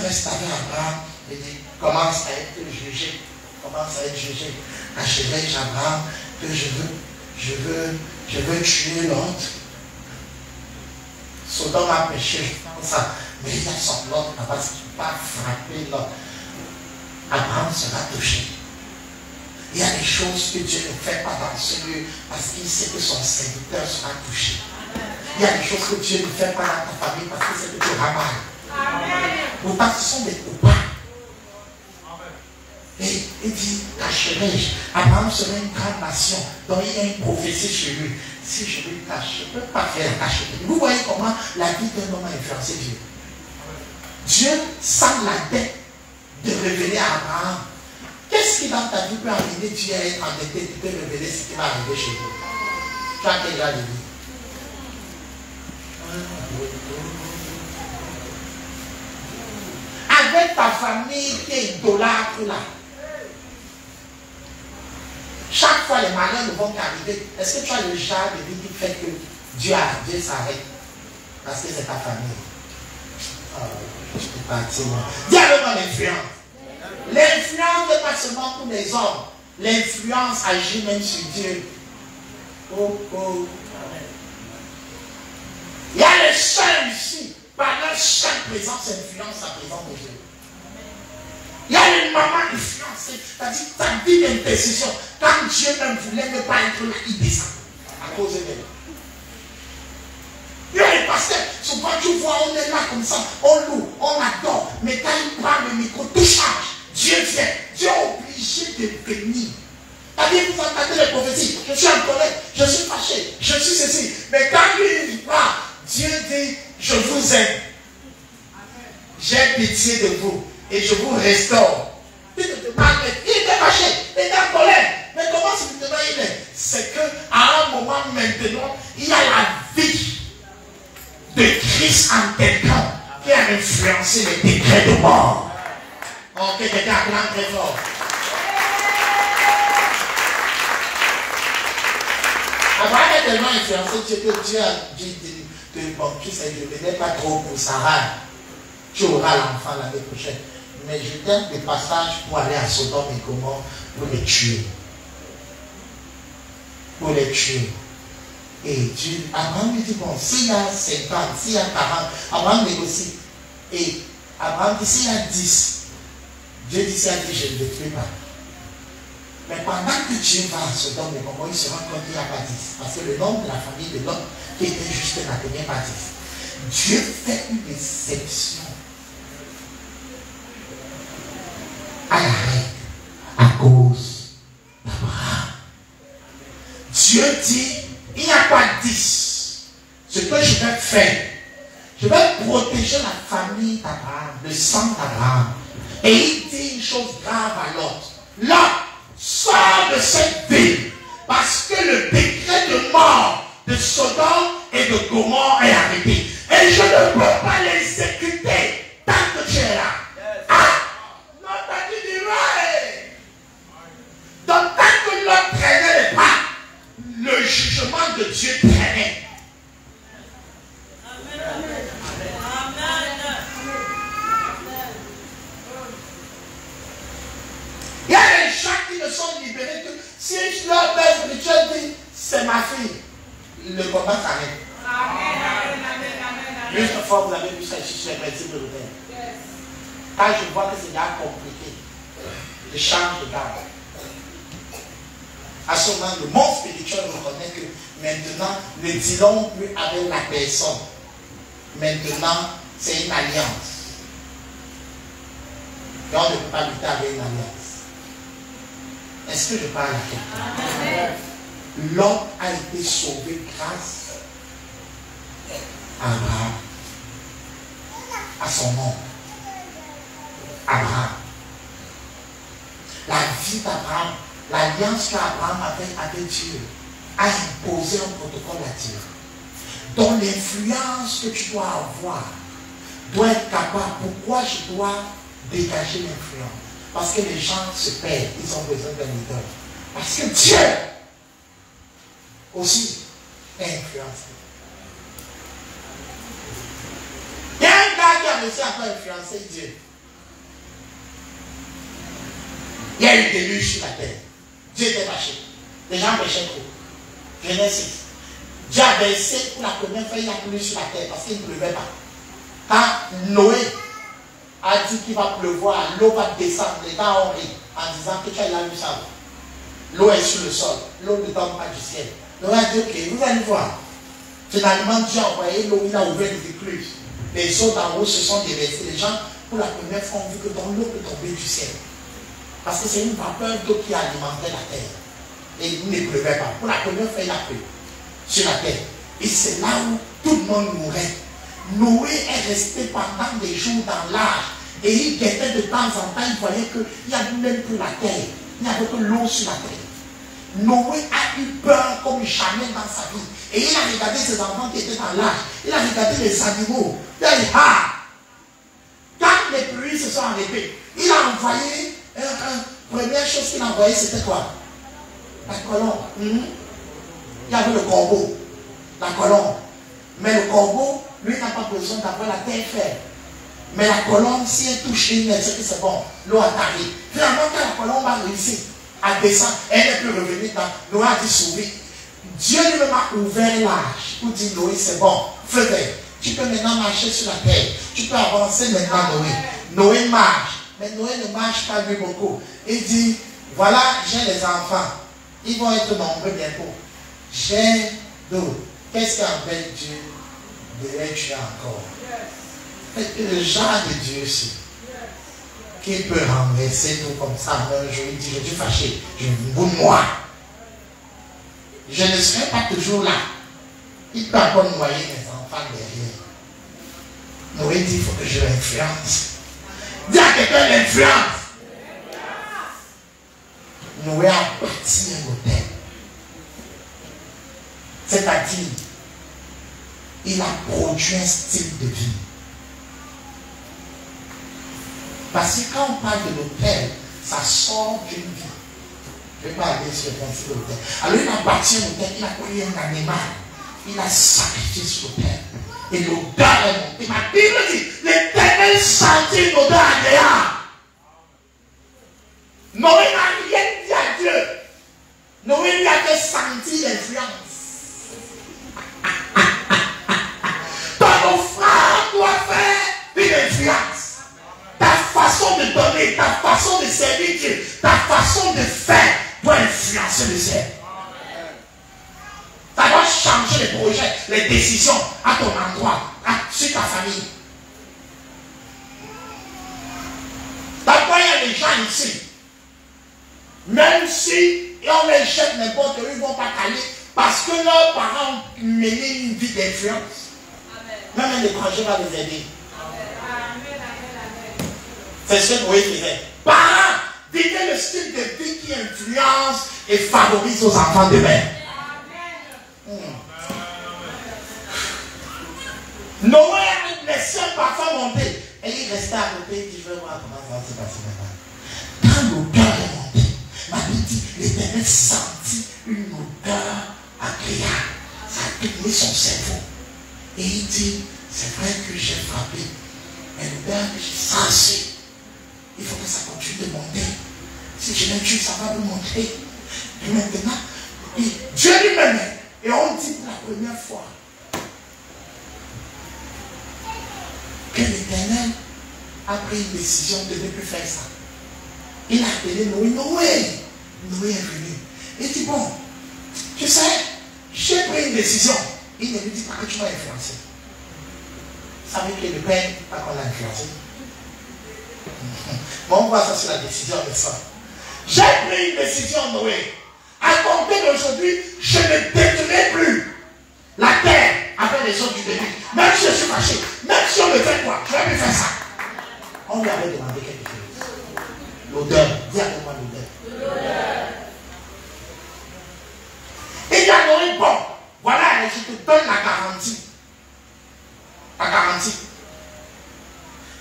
A: reste avec Abraham et dit, commence à être jugé. Commence à être jugé. Achèverai-je Abraham que je veux tuer l'autre. Sodome a péché, ça. Mais il y a son l'autre là-bas, si tu ne peux pas frapper l'autre, Abraham sera touché. Il y a des choses que Dieu ne fait pas dans ce lieu parce qu'il sait que son serviteur sera touché. Il y a des choses que Dieu ne fait pas dans ta famille parce qu'il sait que tu auras mal. Pourtant, ce sont des coupables. Et il dit, cacherai-je. Abraham serait une grande nation. Donc il y a une prophétie chez lui. Si je lui cache, je ne peux pas faire cacher. Vous voyez comment la vie d'un homme a influencé Dieu. Dieu sent la dette de révéler à Abraham. Qu'est-ce qui dans ta vie peut arriver Dieu à être endetté et te révéler ce qui va arriver chez vous? Tu as quel âge de vie? avec ta famille qui est idolâtre là. Chaque fois les malheurs ne vont qu'arriver. Est-ce que tu as le genre de vie qui fait que Dieu s'arrête? Parce que c'est ta famille. Oh, je suis parti. Dis alors l'influence. L'influence n'est pas seulement pour les hommes. L'influence agit même sur Dieu. Oh, oh. Il y a les saints ici. Par leur seule présence, influence la présence de Dieu. Il y a les mamans influencées. C'est-à-dire ta vie d'intercession. Quand Dieu même voulait ne pas être là, il descend. À cause d'elle. Il y a les pasteurs. Souvent tu vois, on est là comme ça. On loue, on adore. Mais quand il prend le micro, tout change. Dieu vient. Dieu est obligé de venir. C'est-à-dire, vous entendez les prophéties. Je suis en colère, je suis fâché, je suis ceci. Mais quand il parle, Dieu dit, je vous aime. J'ai pitié de vous. Et je vous restaure. Il était fâché, il était en colère. Mais comment spirituellement il est? C'est qu'à un moment maintenant, il y a la vie de Christ en quelqu'un qui a influencé les décrets de mort. Ok, quelqu'un acclame très fort. Abraham est tellement influencé que Dieu a dit, bon, tu sais, je ne venais pas trop pour Sarah. Tu auras l'enfant l'année prochaine. Mais je donne des passages pour aller à Sodome et Gomorrhe pour les tuer. Pour les tuer. Et Dieu, Abraham lui dit, bon, s'il y a 50, s'il y a 40, Abraham négocie. Et Abraham dit, s'il y a 10, Dieu dit, s'il y a 10, je ne les tuerai pas. Mais pendant que Dieu va à Sodome et Gomorrhe, il se rend compte qu'il n'y a pas 10. Parce que le nom de la famille de l'homme qui était juste là, il n'y a pas 10. Dieu fait une exception à la règle à cause d'Abraham. Dieu dit, il n'y a pas 10. Ce que je vais faire, je vais protéger la famille d'Abraham, le sang d'Abraham. Et il dit une chose grave à l'autre. Là, sors de cette ville, parce que le décret de mort de Sodome et de Gomorrhe est arrêté. Et je ne peux pas l'exécuter tant que tu es là. Ah! Non, t'as dit du vrai. Donc, tant que l'autre traînait les pas, le jugement de Dieu traînait. Il y a des gens qui ne sont libérés que si leur père spirituel dit c'est ma fille, le combat s'arrête. Juste une fois, vous avez vu ça ici sur les principes de l'autel. Quand je vois que c'est déjà compliqué, je change de garde. À ce moment, le monde spirituel reconnaît que maintenant, ne disons plus avec la personne. Maintenant, c'est une alliance. Et on ne peut pas lutter avec une alliance. Est-ce que je parle à quelqu'un? L'homme a été sauvé grâce à Abraham, à son nom. Abraham. La vie d'Abraham, l'alliance qu'Abraham avait avec Dieu, a imposé un protocole à Dieu. Donc l'influence que tu dois avoir doit être capable. Pourquoi je dois dégager l'influence? Parce que les gens se perdent, ils ont besoin d'un leader. Parce que Dieu aussi est influencé. Il y a un gars qui a réussi à faire influencer Dieu. Il y a eu des déluge sur la terre. Dieu était fâché. Les gens péchaient trop. Genèse 6. Dieu a versé pour la première fois, il a plu sur la terre parce qu'il ne pleuvait pas. Quand Noé a dit qu'il va pleuvoir, l'eau va descendre, les gars ont ri en disant que tu as vu ça. L'eau est sur le sol, l'eau ne tombe pas du ciel. Noé a dit, ok, vous allez voir. Finalement, Dieu a envoyé l'eau, il a ouvert les écluses. Les eaux d'en haut se sont déversées. Les gens, pour la première fois, ont vu que dans l'eau peut tomber du ciel. Parce que c'est une vapeur d'eau qui alimentait la terre. Et il ne pleuvait pas. Pour la première fois, il a plu sur la terre. Et c'est là où tout le monde mourait. Noé est resté pendant des jours dans l'arche. Et il guettait de temps en temps, il voyait qu'il n'y avait même plus la terre. Il n'y avait que l'eau sur la terre. Noé a eu peur comme jamais dans sa vie. Et il a regardé ses enfants qui étaient dans l'arche. Il a regardé les animaux. Il a dit, ah! Quand les pluies se sont arrêtés. Il a envoyé, première chose qu'il a envoyé, c'était quoi? La colombe. Il y avait le corbeau, la colombe. Mais le corbeau, lui, n'a pas besoin d'avoir la terre ferme. Mais la colombe, si elle touche une, elle sait que c'est bon. L'eau a taré. Finalement, quand la colombe a réussi à descendre, elle ne peut revenir dans. Noé a dit sauver. Dieu lui-même a ouvert l'âge pour dire Noé, c'est bon. Fais. Tu peux maintenant marcher sur la terre. Tu peux avancer maintenant, Noé. Noé marche. Mais Noé ne marche pas lui beaucoup. Il dit, voilà, j'ai les enfants. Ils vont être nombreux bientôt. J'ai d'autres. Qu'est-ce qu'avec Dieu devait tuer encore? Le genre de Dieu aussi, qui peut renverser tout comme ça un jour, il dit, je suis fâché, je vous moi. Je ne serai pas toujours là. Il peut encore noyer mes enfants derrière. Noé dit, il faut que je l'influence. Dis à quelqu'un l'influence. Noé a bâti un hôtel. C'est-à-dire, il a produit un style de vie. Parce que quand on parle de l'hôtel, ça sort d'une vie. Je ne vais pas aller sur le principe de l'hôtel. Alors il a bâti un hôtel, il a pris un animal, il a sacrifié sur l'hôtel. Et l'odeur est montée. Ma Bible dit, l'Éternel sentit une odeur agréable. Noé n'a rien dit à Dieu. Noé lui a fait sentir l'influence. Ton offrande doit faire une influence. Ta façon de donner, ta façon de servir Dieu, ta façon de faire doit influencer le ciel. Ça doit changer les projets, les décisions à ton endroit, sur ta famille. D'abord, il y a des gens ici. Même si on les jette n'importe où, ils ne vont pas caler parce que leurs parents menaient une vie d'influence. Même un étranger va les aider. C'est ce que Noé faisait. Parents, dites le style de vie qui influence et favorise aux enfants demain. Noé a laissé un parfum monter. Et il restait à côté et dit, je vais voir comment ça va se passer maintenant. Quand l'odeur est montée, ma Bible dit, l'Éternel sentit une odeur agréable. Ça a tourné son cerveau. Et il dit, c'est vrai que j'ai frappé. Mais l'odeur que j'ai sentie, il faut que ça continue de monter. Si je le tue, ça va me monter. Et maintenant, Dieu lui-même, et on dit pour la première fois, que l'Éternel a pris une décision de ne plus faire ça. Il a appelé Noé. Noé est venu. Il dit, bon, tu sais, j'ai pris une décision. Il ne lui dit pas que tu m'as influencé. Vous savez que le père, pas qu'on l'a influencé. Bon, on voit ça sur la décision de ça. J'ai pris une décision, Noé. À compter d'aujourd'hui, je ne détruirai plus la terre avec les autres du début. Même si je suis fâché, même si on me fait quoi, je ne vais plus faire ça. On lui avait demandé quelque chose. L'odeur. Dis avec moi l'odeur. Et il y a Noé, bon, voilà, je te donne la garantie. La garantie.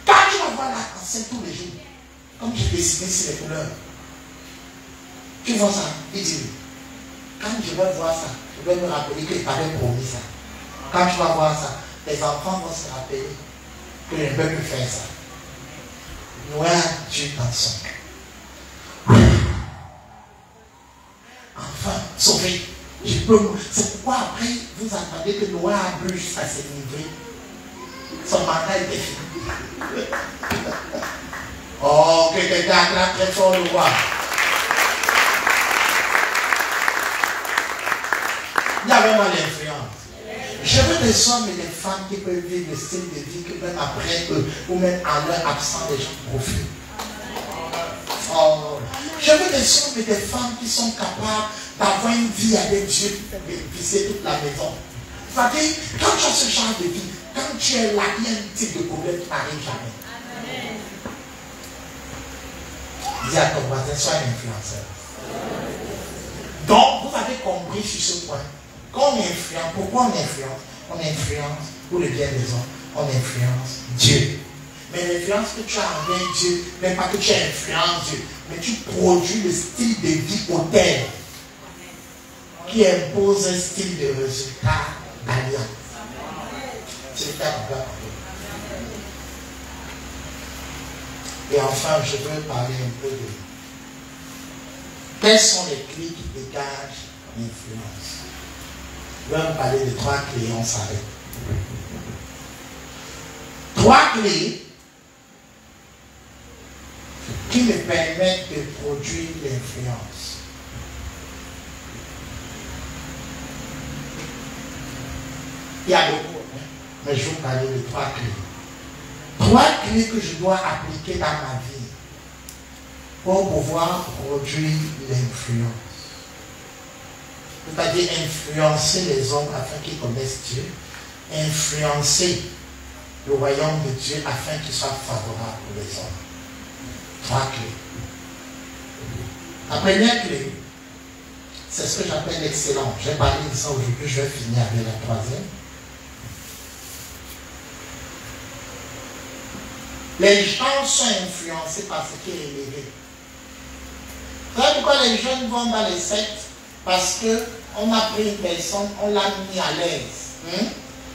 A: Quand tu vas voir l'arc-en-ciel tous les jours, comme j'ai dessiné sur les couleurs, tu vois ça, il dit, quand je vais voir ça, je vais me rappeler qu'il t'avait promis ça. Quand tu vas voir ça, tes enfants vont se rappeler que je ne peux plus faire ça. Noé a Dieu dans son cœur. Enfin, sauvé. C'est pourquoi après, vous entendez que Noé a bu jusqu'à se livrer. Son mandat était fini. Oh, que quelqu'un acclame très fort le roi. Il y a vraiment l'influence. Je veux des hommes et des femmes qui peuvent vivre le style de vie que même après eux, ou même en leur absence, les gens profitent. Oh. Je veux des hommes et des femmes qui sont capables d'avoir une vie avec Dieu qui fait bénéficier toute la maison. C'est-à-dire, quand tu as ce genre de vie, quand tu es là, il y a un type de problème qui n'arrive jamais. Amen. Dis à ton voisin, sois un influenceur. Donc, vous avez compris sur ce point. Quand on influence, pourquoi on influence? On influence pour le bien des hommes. On influence Dieu. Mais l'influence que tu as envers Dieu, même pas que tu influences Dieu, mais tu produis le style de vie autel qui impose un style de résultat d'alliance. C'est le cas de Dieu. Et enfin, je veux parler un peu de quelles sont les clés qui dégagent l'influence. Je vais vous parler de 3 clés, on s'arrête. 3 clés qui me permettent de produire l'influence. Il y a beaucoup, mais je vais vous parler de 3 clés. 3 clés que je dois appliquer dans ma vie pour pouvoir produire l'influence. C'est-à-dire influencer les hommes afin qu'ils connaissent Dieu, influencer le royaume de Dieu afin qu'il soit favorable pour les hommes. 3 clés. La première clé, c'est ce que j'appelle l'excellence. J'ai parlé de ça aujourd'hui, je vais finir avec la 3e. Les gens sont influencés par ce qui est élevé. Vous savez pourquoi les jeunes vont dans les sectes? Parce qu'on a pris une personne, on l'a mis à l'aise.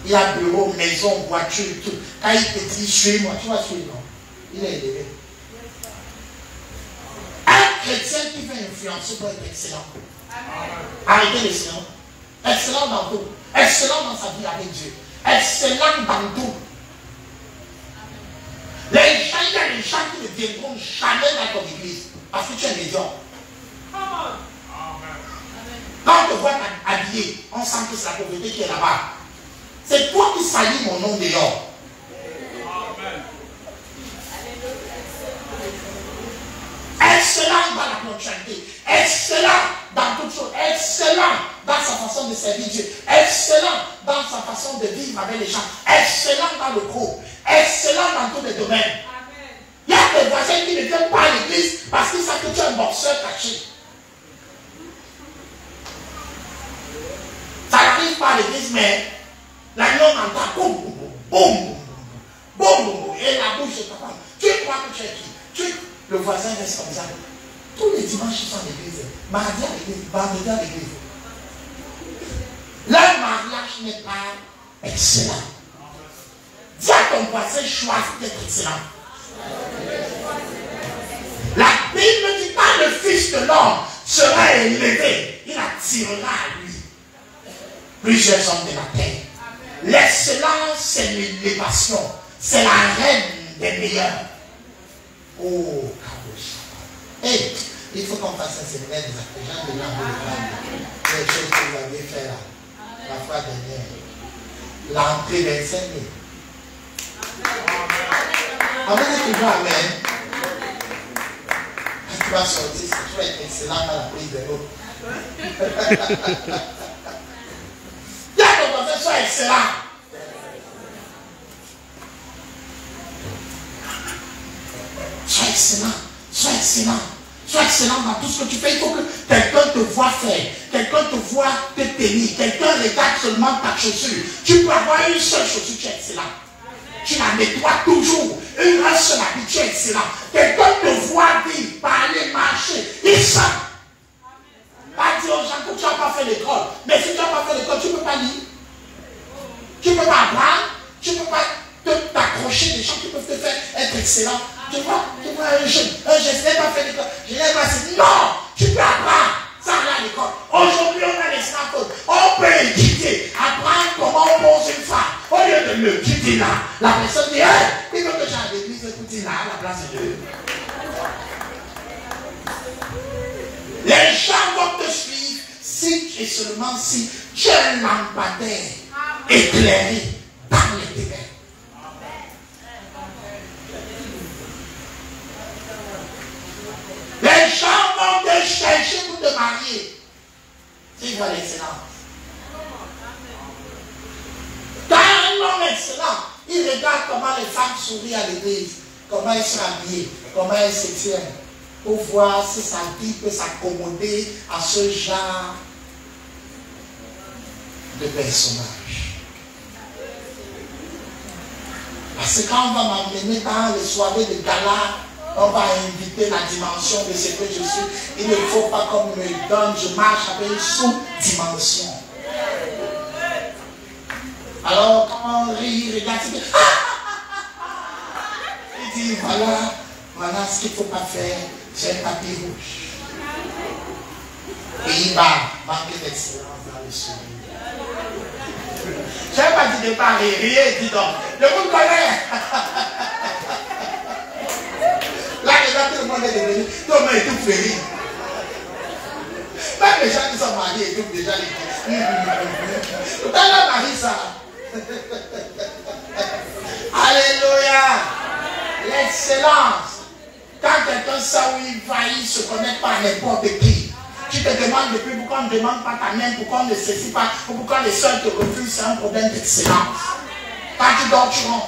A: Il a bureau, maison, voiture, tout. Quand il te dit, suis-moi, tu vas suivre, non? Il est élevé. Un chrétien qui veut influencer doit être excellent. Arrêtez les siens. Excellent dans tout. Excellent dans sa vie avec Dieu. Excellent dans tout. Les gens, il y a des gens qui ne viendront jamais dans ton église parce que tu es médiocre. Quand on te voit habillé, on sent que c'est la pauvreté qui est là-bas. C'est toi qui salis mon nom dehors. Excellent dans la ponctualité, excellent dans toutes choses, excellent dans sa façon de servir Dieu, excellent dans sa façon de vivre avec les gens, excellent dans le groupe, excellent dans tous les domaines. Il y a des voisins qui ne viennent pas à l'église parce qu'ils savent que tu es un boxeur caché. Ça n'arrive pas à l'église, mais l'agneau entend boum, boum, boum, boum, boum, et la bouche est capable. Tu crois que tu es qui? Le voisin reste comme ça. Tous les dimanches, ils sont à l'église. Mardi à l'église, vendredi à l'église. Leur mariage n'est pas excellent. Dis à ton voisin, choisis d'être excellent. La Bible dit quand le Fils de l'homme sera élevé, il attirera à lui plusieurs hommes de la terre. L'excellence, c'est l'élévation. C'est la reine des meilleurs. Oh, hey, il faut qu'on fasse un séminaire des gens de l'âme, les choses que vous aviez fait là, la fois dernière. L'entrée des 5 000. Amen, toujours amen. Quand tu vas sortir, tu vas être excellent dans la prise de l'eau. Dis à ton voisin, sois excellent. Sois excellent, sois excellent, sois excellent dans tout ce que tu fais. Il faut que quelqu'un te voit faire, quelqu'un te voit te tenir, quelqu'un regarde seulement ta chaussure. Tu peux avoir une seule chaussure, tu es excellent. Tu la nettoies toujours, une seule habit, tu es excellent. Quelqu'un te voit vivre, parler, marcher, il sent. Pas dire aux gens que tu n'as pas fait l'école, mais si tu n'as pas fait l'école, tu ne peux pas lire. Tu ne peux pas apprendre, tu ne peux pas t'accrocher des gens qui peuvent te faire être excellent. Tu vois un jeune, je n'ai pas fait l'école, je n'ai pas fait. Non, tu peux apprendre. Ça à l'école. Aujourd'hui, on a les smartphones. On peut étudier, apprendre comment on pose une femme. Au lieu de le dire là, la personne dit, hey, il veut que j'aille à l'église, écoute là, à la place de Dieu. Les gens vont te suivre si et seulement si tu es un lampadaire éclairé par les ténèbres. Les gens vont te chercher pour te marier. S'ils voient l'excellence. Quand un homme excellent, il regarde comment les femmes sourient à l'église, comment elles sont habillées, comment elles se tiennent, pour voir si sa vie peut s'accommoder à ce genre de personnage. Parce que quand on va m'amener dans les soirées de gala, on va inviter la dimension de ce que je suis. Il ne faut pas qu'on me donne, je marche avec une sous-dimension. Alors quand on rit, regarde, il dit voilà ce qu'il ne faut pas faire, c'est un tapis rouge. Et il va manquer d'excellence dans le sourire. Je n'ai pas dit de parler, riez, dis donc. Je vous connais. Là, déjà, tout le monde est devenu, tout le monde est tout féri. Même les gens qui sont mariés étouffent déjà les tout à l'heure, Marie, ça. Alléluia. L'excellence. Quand quelqu'un sait où il va, il ne se connecte pas à n'importe qui. Tu te demandes depuis pourquoi on ne demande pas ta main, pourquoi on ne saisit pas, ou pourquoi les soeurs te refusent, c'est un problème d'excellence. Quand tu dors, tu ronfles.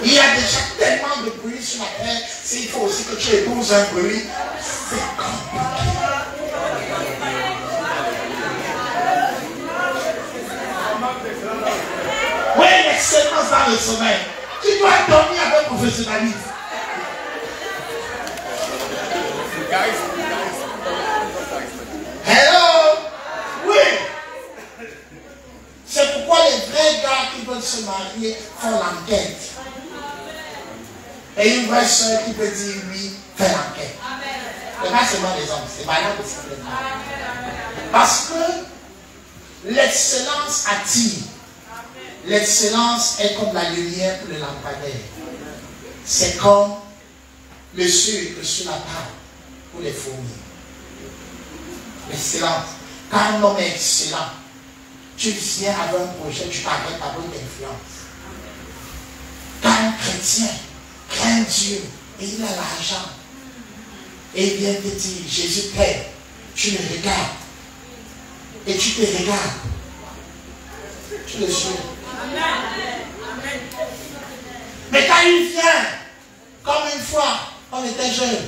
A: Il y a déjà tellement de bruit sur la terre, s'il faut aussi que tu épouses un bruit, c'est compliqué. Oui, l'excellence dans le sommeil. Tu dois dormir avec professionnalisme. Hello? Oui. C'est pourquoi les vrais gars qui veulent se marier font l'enquête. Et une vraie soeur qui peut dire oui, fait l'enquête. Ce n'est pas seulement les hommes, c'est valable aussi pour les femmes. Parce que l'excellence attire. L'excellence est comme la lumière pour le lampadaire. C'est comme le sucre sur la table pour les fourmis. L'excellence. Quand un homme est excellent, tu viens avec un projet, tu t'arrêtes avec l'influence. Quand un chrétien craint Dieu et il a l'argent et il vient te dire Jésus t'aime, tu le regardes et tu te regardes, tu le suis. Mais quand il vient, comme une fois, on était jeunes,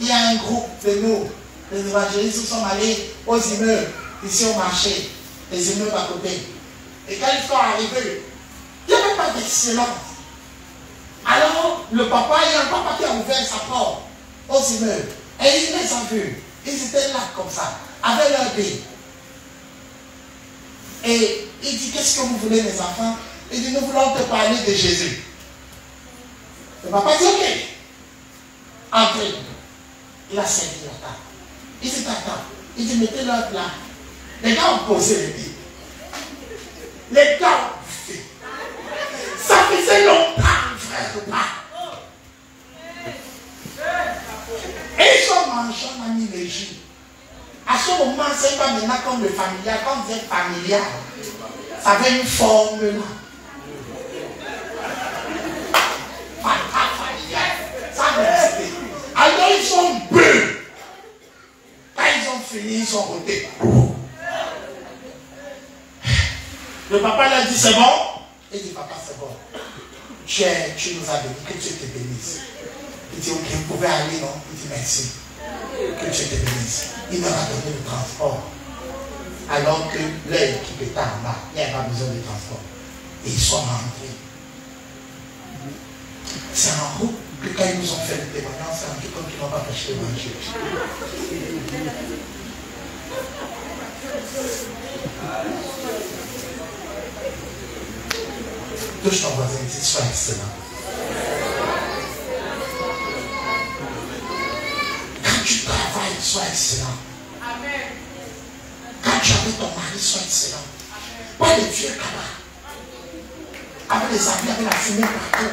A: il y a un groupe de nous, les évangélistes, qui sont allés aux immeubles, ici au marché, les immeubles à côté. Et quand ils sont arrivés, il n'y avait pas d'excellence. Alors, le papa, il y a un papa qui a ouvert sa porte aux immeubles. Et il les a vus. Ils étaient là comme ça, avec leur billes. Et il dit, qu'est-ce que vous voulez, mes enfants? Il dit, nous voulons te parler de Jésus. Le papa dit, ok. Entrez. Il a servi la table. Il dit, attends. Il dit, mettez leur plat. Les gars ont posé les billes. Les gars ont bouffé. Ça faisait longtemps, frère, pas. Et ils ont mangé, on a mis les jus. À ce moment, c'est pas maintenant comme le familial. Quand vous êtes familial, ça avait une forme là. Familial. Ça existait. Alors ils sont bu. Quand ils ont fini, ils sont rotés. Le papa leur dit, c'est bon? Il dit, papa, c'est bon. Tu nous as béni, que Dieu te bénisse. Il dit, ok, vous pouvez aller, non? Il dit, merci. Que Dieu te bénisse. Il leur a donné le transport. Alors que leur équipe était en bas, il n'y avait pas besoin de transport. Et ils sont rentrés. C'est en route que quand ils nous ont fait le témoignage, c'est en tout comme qu'ils n'ont pas prêché l'évangile. Touche ton voisin et dis, sois excellent. Quand tu travailles, sois excellent.
B: Amen.
A: Quand tu es avec ton mari, sois excellent. Pas les vieux camarades. Avec les habits, avec la fumée partout.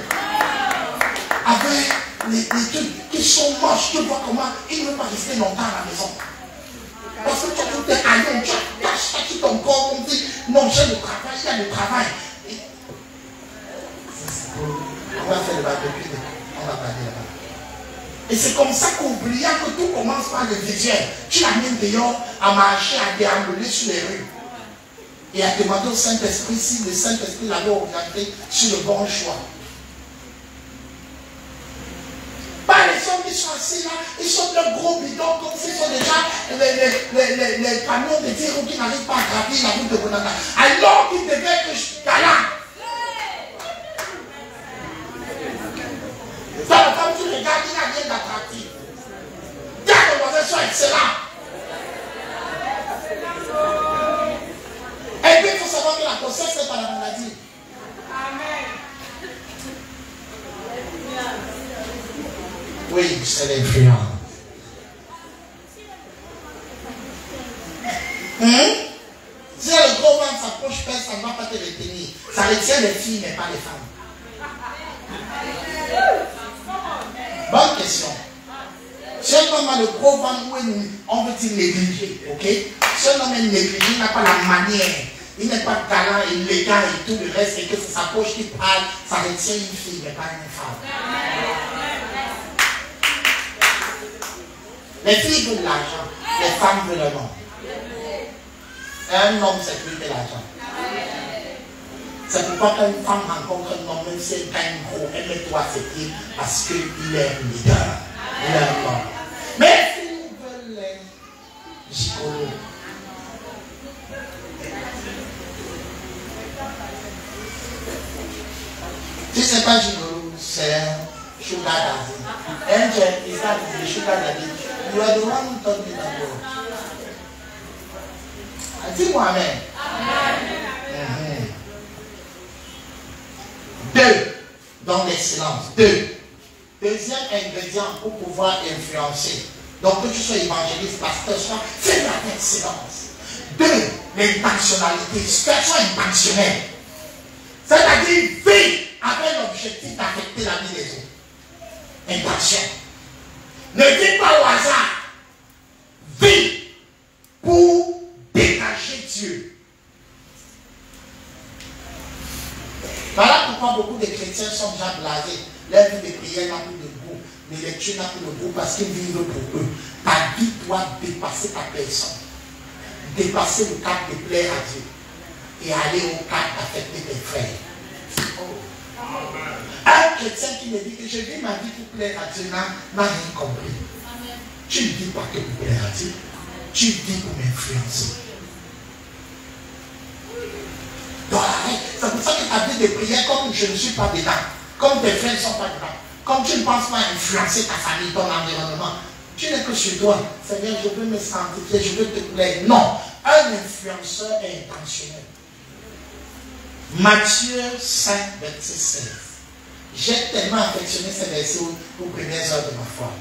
A: Avec les trucs qui sont moches, tu vois comment ils ne veulent pas rester longtemps à la maison. Parce que tu as tout tes haillons, tu as acheté ton corps, on dit, non, j'ai le travail, il y a le travail. On va faire le barbecue, on va parler là-bas. Et c'est comme ça qu'oubliant que tout commence par le visuel, tu l'amènes dehors à marcher, à déambuler sur les rues. Et à demander au Saint-Esprit si le Saint-Esprit l'avait orienté sur le bon choix. Pas les hommes qui ils sont assis là, ils sont de gros bidons, comme s'ils sont déjà les camions de tir qui n'arrivent pas à gravir la route de Bonana. Alors qu'ils devaient être galants. Quand tu regardes, il n'y a rien d'attractif. Dis à ton voisin, sois excellent. Et puis il faut savoir que la grossesse n'est pas la maladie.
B: Amen.
A: Oui, c'est l'influence. Si le gros ventre s'approche, ça ne va pas te retenir. Ça retient les filles, mais pas les femmes. Bonne question. Si un homme a le gros ventre, on veut dire négliger, ok? Si un homme est négligé, il n'a pas la manière, il n'est pas galant, élégant et tout le reste, et que ça s'approche, qu'il parle, ça retient une fille, mais pas une femme. Les filles veulent l'argent, les femmes veulent le nom. Un homme, c'est plus que l'argent. C'est pourquoi quand une femme rencontre un homme, même si elle gagne gros, elle met toi à ses pieds parce qu'il est un leader. Il est un homme. Mais les filles veulent les gigolos. Tu sais pas gigolo, c'est un sugar daddy. Angel is that the sugar daddy. You are the one who taught me that word. Dis-moi amen. Amen. Deux, dans l'excellence. Deux. Deuxième ingrédient pour pouvoir influencer. Donc que tu sois évangéliste, pasteur, c'est l'excellence. Deux, l'intentionnalité. Sois intentionnel. C'est-à-dire, vis avec l'objectif d'affecter la vie des autres. Intention. Ne vis pas au hasard. Vis pour dégager Dieu. Voilà pourquoi beaucoup de chrétiens sont déjà blasés. Leur vie de prière n'a plus de goût. Les lectures n'ont plus de goût parce qu'ils vivent pour eux. Ta vie doit dépasser ta personne. Dépasser le cadre de plaire à Dieu. Et aller au cadre d'affecter tes frères. Un chrétien qui me dit que je vis ma vie pour plaire à Dieu n'a rien compris. Tu ne vis pas que pour plaire à Dieu. Tu vis pour m'influencer. Donc c'est pour ça que ta vie de prière, comme je ne suis pas dedans, comme tes frères ne sont pas dedans, comme tu ne penses pas influencer ta famille, ton environnement, tu n'es que sur toi. Seigneur, je veux me sanctifier, je veux te plaire. Non, un influenceur est intentionnel. Matthieu 5, verset 16. J'ai tellement affectionné ces versets aux premières heures de ma foi.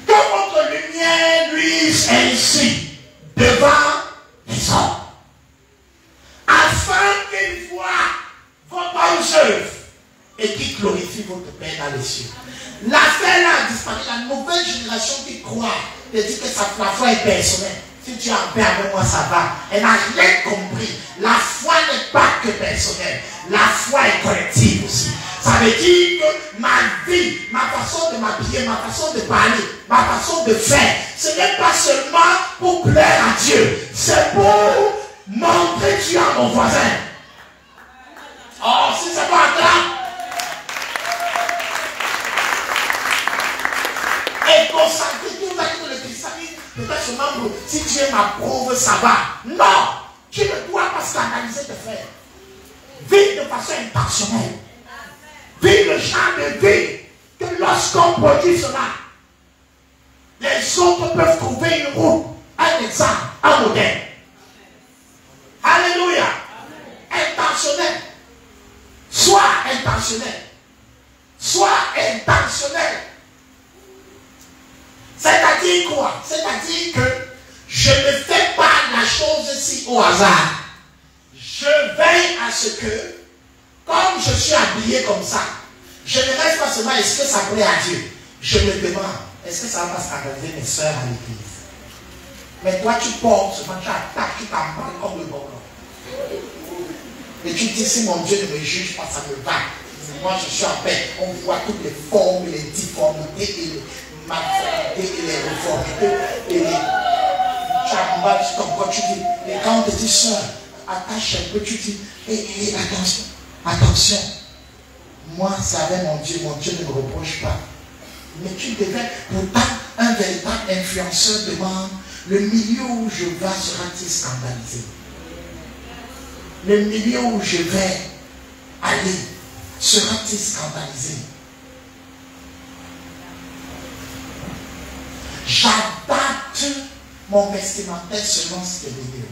A: Que votre lumière luise ainsi devant les hommes, afin qu'ils voient vos bonnes œuvres et qu'ils glorifient votre Père dans les cieux. L'affaire là a disparu. La nouvelle génération qui croit, elle dit que la foi est personnelle. Si tu es en paix avec moi, ça va. Elle n'a rien compris. La foi n'est pas que personnelle. La foi est collective aussi. Ça veut dire que ma vie, ma façon de m'habiller, ma façon de parler, ma façon de faire, ce n'est pas seulement pour plaire à Dieu. C'est pour montrer Dieu à mon voisin. Oh, si c'est pas là. Et consacrer tout à le christianisme, peut-être seulement si Dieu m'approuve, ça va. Non, tu ne dois pas scandaliser tes frères. Vis de façon intentionnelle. Vis le genre de vie que lorsqu'on produit cela, les autres peuvent trouver une route, un exemple, un modèle. Alléluia. Intentionnel. Sois intentionnel. Sois intentionnel. C'est-à-dire quoi? C'est-à-dire que je ne fais pas la chose si au hasard. Je veille à ce que, comme je suis habillé comme ça, je ne reste pas seulement est-ce que ça plaît à Dieu. Je me demande, est-ce que ça va pas scandaliser mes soeurs à l'église? Mais toi tu portes seulement, tu attaques, tu t'emballes comme le bon. Et tu dis, si mon Dieu ne me juge pas, ça me va. Moi je suis en paix. On voit toutes les formes, les difformités et les malformités et les réformités et les chambas comme quoi tu dis. Et quand on te dit soeur, attache un peu, tu dis, attention, attention. Moi, c'est avec mon Dieu ne me reproche pas. Mais tu deviens pourtant un véritable influenceur demande le milieu où je vais sera-t-il scandalisé? Le milieu où je vais aller sera-t-il scandalisé? J'adapte mon vestimentaire selon ce milieu.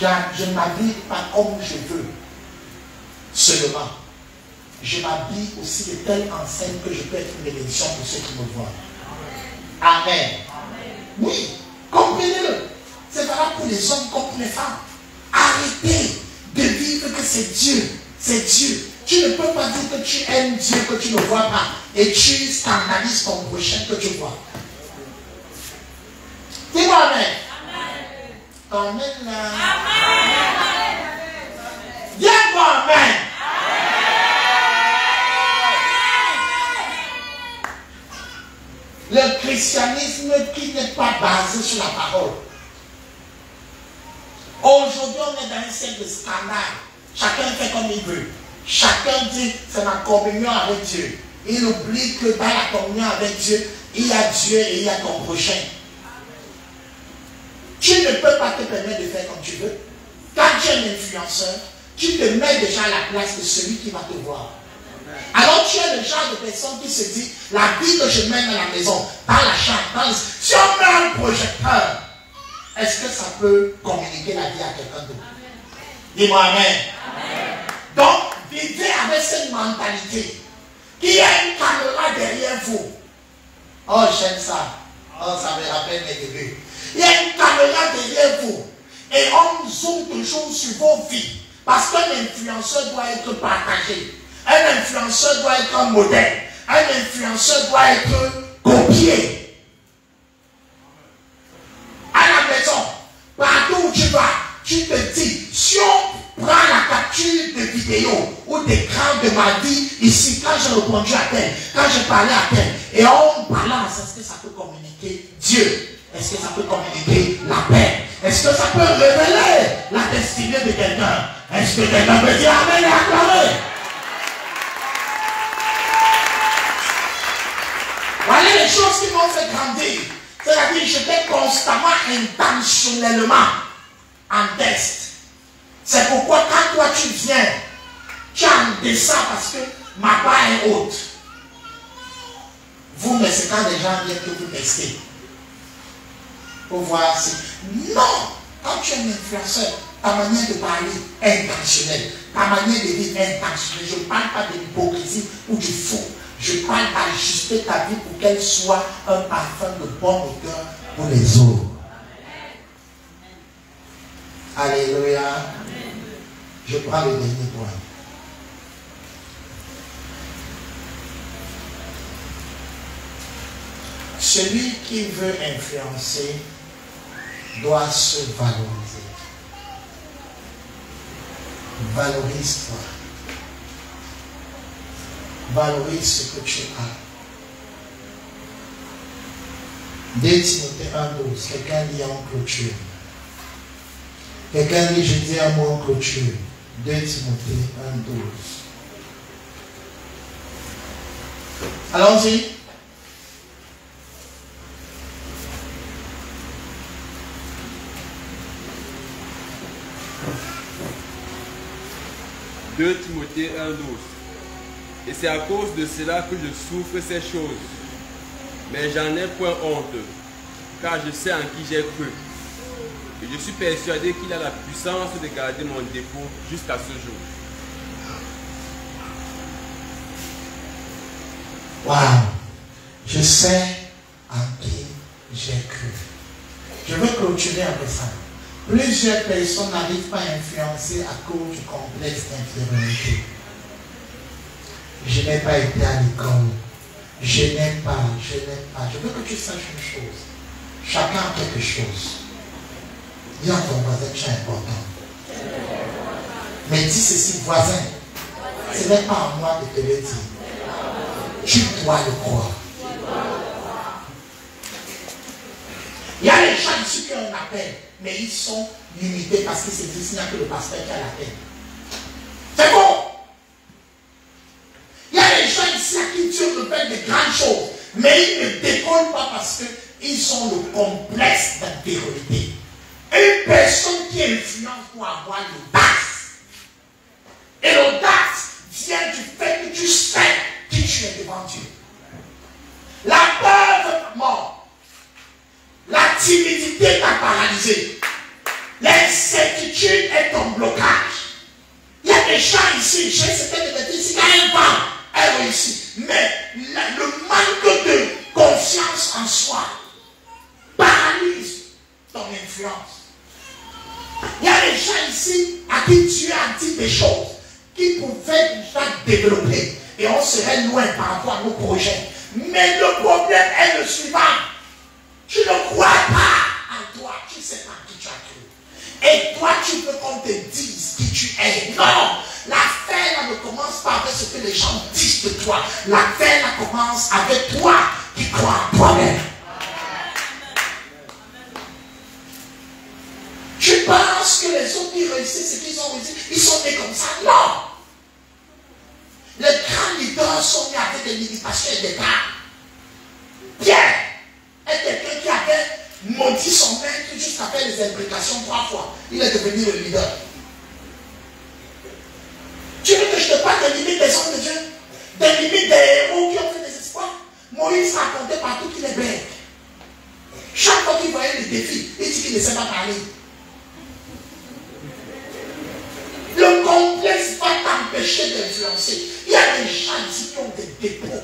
A: Je ne m'habille pas comme je veux seulement. Je m'habille aussi de telle enseigne que je peux être une bénédiction pour ceux qui me voient. Amen. Oui, comprenez-le. C'est valable pour les hommes comme pour les femmes. Arrêtez de vivre que c'est Dieu. C'est Dieu. Tu ne peux pas dire que tu aimes Dieu que tu ne vois pas et tu scandalises ton prochain que tu vois. Dis-moi Amen. Amen. Amen. Dis-moi Amen. Le christianisme qui n'est pas basé sur la parole. Aujourd'hui, on est dans un siècle de scandale. Chacun fait comme il veut. Chacun dit c'est ma communion avec Dieu. Il oublie que dans la communion avec Dieu, il y a Dieu et il y a ton prochain. Tu ne peux pas te permettre de faire comme tu veux. Quand tu es un influenceur, tu te mets déjà à la place de celui qui va te voir. Alors tu es le genre de personne qui se dit, la vie que je mène à la maison, dans la chambre, si on met un projecteur, est-ce que ça peut communiquer la vie à quelqu'un d'autre? Dis-moi Amen. Amen. Donc, vivez avec cette mentalité qu'il y a une caméra derrière vous. Oh, j'aime ça. Oh, ça me rappelle mes débuts. Il y a une caméra derrière vous. Et on zoome toujours sur vos vies. Parce qu'un influenceur doit être partagé. Un influenceur doit être un modèle. Un influenceur doit être copié. À la maison, partout où tu vas, tu te dis, si on prend la capture de vidéo ou d'écran de ma vie ici, quand j'ai répondu à tel, quand j'ai parlé à tel, et on balance, est-ce que ça peut communiquer Dieu? Est-ce que ça peut communiquer la paix? Est-ce que ça peut révéler la destinée de quelqu'un? Est-ce que quelqu'un peut dire Amen et acclamer? Voilà les choses qui m'ont fait grandir. C'est-à-dire que j'étais constamment, intentionnellement en test. C'est pourquoi quand toi tu viens, tu en descends parce que ma part est haute. Vous, mais c'est quand les gens viennent que vous testez. Pour voir si... Non! Quand tu es un influenceur, ta manière de parler est intentionnelle. Ta manière de vivre est intentionnelle. Je ne parle pas de l'hypocrisie ou du faux. Je parle d'ajuster ta vie pour qu'elle soit un parfum de bonne odeur pour les autres. Alléluia. Je prends le dernier point. Celui qui veut influencer doit se valoriser. Valorise-toi. Valorise ce que tu as. 2 Timothée 1:12. Quelqu'un dit en clôture. Quelqu'un dit, je dis un mot en clôture. 2 Timothée 1:12. Allons-y.
C: « 2 Timothée 1:12. Et c'est à cause de cela que je souffre ces choses. Mais j'en ai point honte, car je sais en qui j'ai cru. Et je suis persuadé qu'il a la puissance de garder mon dépôt jusqu'à ce jour. »
A: Waouh! Je sais en qui j'ai cru. Je veux clôturer avec ça. Plusieurs personnes n'arrivent pas à influencer à cause du complexe d'infériorité. Je n'ai pas été à l'école. Je n'ai pas. Je veux que tu saches une chose. Chacun a quelque chose. Dis à ton voisin que tu es important. Mais dis ceci, voisin. Ce n'est pas à moi de te le dire. Tu dois le croire. Il y a les gens ici qui ont un appel, mais ils sont limités parce que c'est dit qu'il n'y a que le pasteur qui a l'appel. C'est bon. Il y a les gens ici à qui Dieu révèle de grandes choses. Mais ils ne décollent pas parce qu'ils ont le complexe d'infériorité. Une personne qui influence pour avoir l'audace. Et l'audace vient du fait que tu sais qui tu es devant Dieu. La peur de ta mort. La timidité t'a paralysé. L'incertitude est ton blocage. Il y a des gens ici, je sais que des bêtises, il y a un vent, elle réussit. Mais le manque de confiance en soi paralyse ton influence. Il y a des gens ici à qui Dieu a dit des choses qui pouvaient déjà développer. Et on serait loin par rapport à nos projets. Mais le problème est le suivant. Tu ne crois pas en toi. Tu ne sais pas qui tu as cru. Et toi, tu veux qu'on te dise qui tu es. Non. L'affaire là ne commence pas avec ce que les gens disent de toi. L'affaire là commence avec toi qui crois en toi-même. Tu penses que les autres qui réussissent ce qu'ils ont réussi, ils sont nés comme ça? Non. Les grands leaders sont nés avec des limitations et des cas. Pierre est quelqu'un qui avait maudit son maître jusqu'à faire les implications 3 fois. Il est devenu le leader. Tu veux que je te parle des limites des hommes de Dieu? Des limites des héros qui ont fait des espoirs? Moïse racontait partout qu'il est bête. Chaque fois qu'il voyait les défis, il dit qu'il ne sait pas parler. Le complexe va t'empêcher d'influencer. Il y a des gens ici qui ont des dépôts,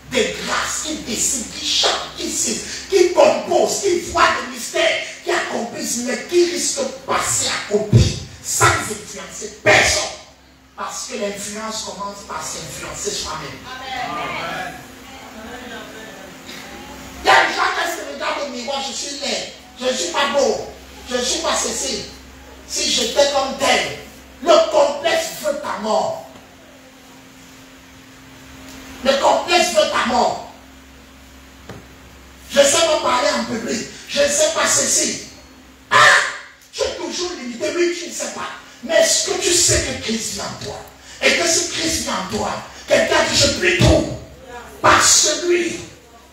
A: des grâces, qui décident, qui chantent, qui composent, qui voient des mystères, qui accomplissent, mais qui risquent de passer à côté sans influencer personne. Parce que l'influence commence par s'influencer soi-même. Amen. Il y a des gens qui se regardent au miroir, je suis laid, je ne suis pas beau, je ne suis pas ceci. Si j'étais comme tel, le complexe veut ta mort. Le complexe veut ta mort. Je ne sais pas parler en public. Je ne sais pas ceci. Ah! Tu es toujours limité. Oui, tu ne sais pas. Mais est-ce que tu sais que Christ vit en toi? Et que si Christ vit en toi, quelqu'un dit je prie tout par celui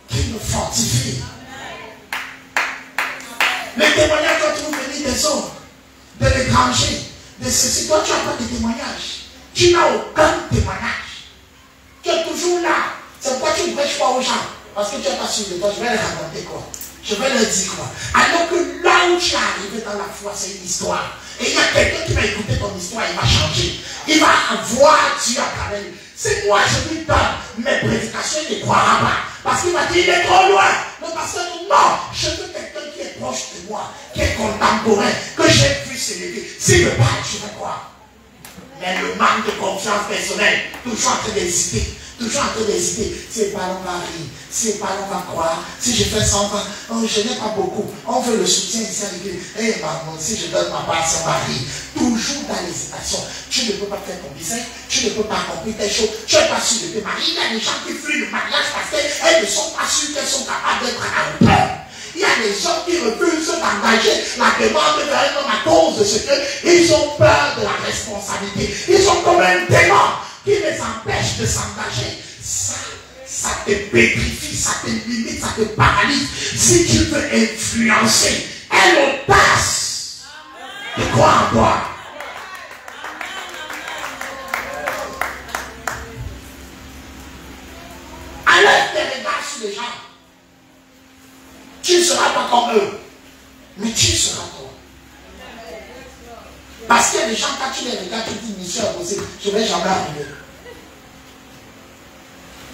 A: qui me fortifie. Les témoignages doivent toujours venir des autres, de l'étranger. De ceci, toi tu n'as pas de témoignage. Tu n'as aucun témoignage. Tu es toujours là. C'est pourquoi tu ne prêches pas aux gens. Parce que tu n'es pas sûr de toi. Je vais leur raconter quoi? Je vais leur dire quoi? Alors que là où tu es arrivé dans la foi, c'est une histoire. Et il y a quelqu'un qui va écouter ton histoire, il va changer. Il va voir Dieu à travers lui. C'est moi, je lui donne mes prédications, il ne croira pas. Parce qu'il va dire, il est trop loin. Le pasteur dit, non, je veux quelqu'un qui est proche de moi, qui est contemporain, que j'ai vu s'élever. S'il me parle, je vais croire. Mais le manque de confiance personnelle, toujours en train d'hésiter. Toujours en train d'hésiter. Si c'est pas, on va rire. Si c'est pas, on va croire. Si je fais 100 ans, oh, je n'ai pas beaucoup. On veut le soutien ici à l'église. Eh maman, si je donne ma part, ça va rire. Toujours dans l'hésitation. Tu ne peux pas faire ton business. Tu ne peux pas accomplir tes choses. Tu n'es pas sûr de te marier. Il y a des gens qui fuient le mariage parce qu'elles ne sont pas sûres qu'elles sont capables d'être à hauteur. Il y a des gens qui refusent d'engager la demande d'un homme à cause de ce qu'ils ont peur de la responsabilité. Ils sont comme un démon qui les empêche de s'engager. Ça te pétrifie, ça te limite, ça te paralyse. Si tu veux influencer, elle passe. De quoi en toi? Enlève tes regards sur les gens. Tu ne seras pas comme eux, mais tu seras toi. Parce qu'il y a des gens, quand tu les regardes, tu dis, mission impossible, je ne vais jamais arriver.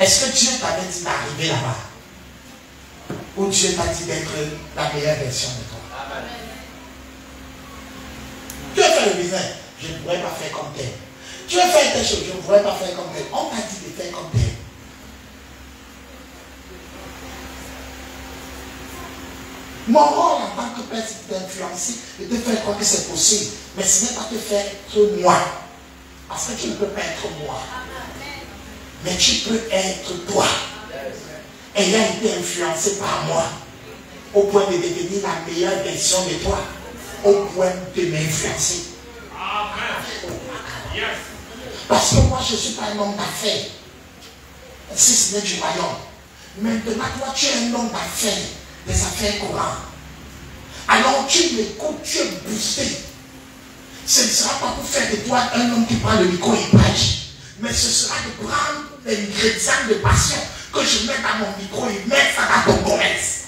A: Est-ce que Dieu t'avait dit d'arriver là-bas? Ou Dieu t'a dit d'être la meilleure version de toi? Amen. Tu veux faire le business, je ne pourrais pas faire comme tel. Tu veux faire telle chose, je ne pourrais pas faire comme tel. On t'a dit de faire comme tel. Mon rôle en tant que père, c'est d'influencer et de faire croire que c'est possible. Mais ce n'est pas te faire être moi. Parce que tu ne peux pas être moi. Mais tu peux être toi. Ayant été influencé par moi. Au point de devenir la meilleure version de toi. Au point de m'influencer. Parce que moi, je ne suis pas un homme d'affaires. si ce n'est du royaume. Maintenant, toi, tu es un homme d'affaires, des affaires courantes. Alors, tu m'écoutes, tu es boosté. Ce ne sera pas pour faire de toi un homme qui prend le micro et prêche, mais ce sera de prendre l'ingrédient de passion que je mets dans mon micro et mettre ça dans ton commerce.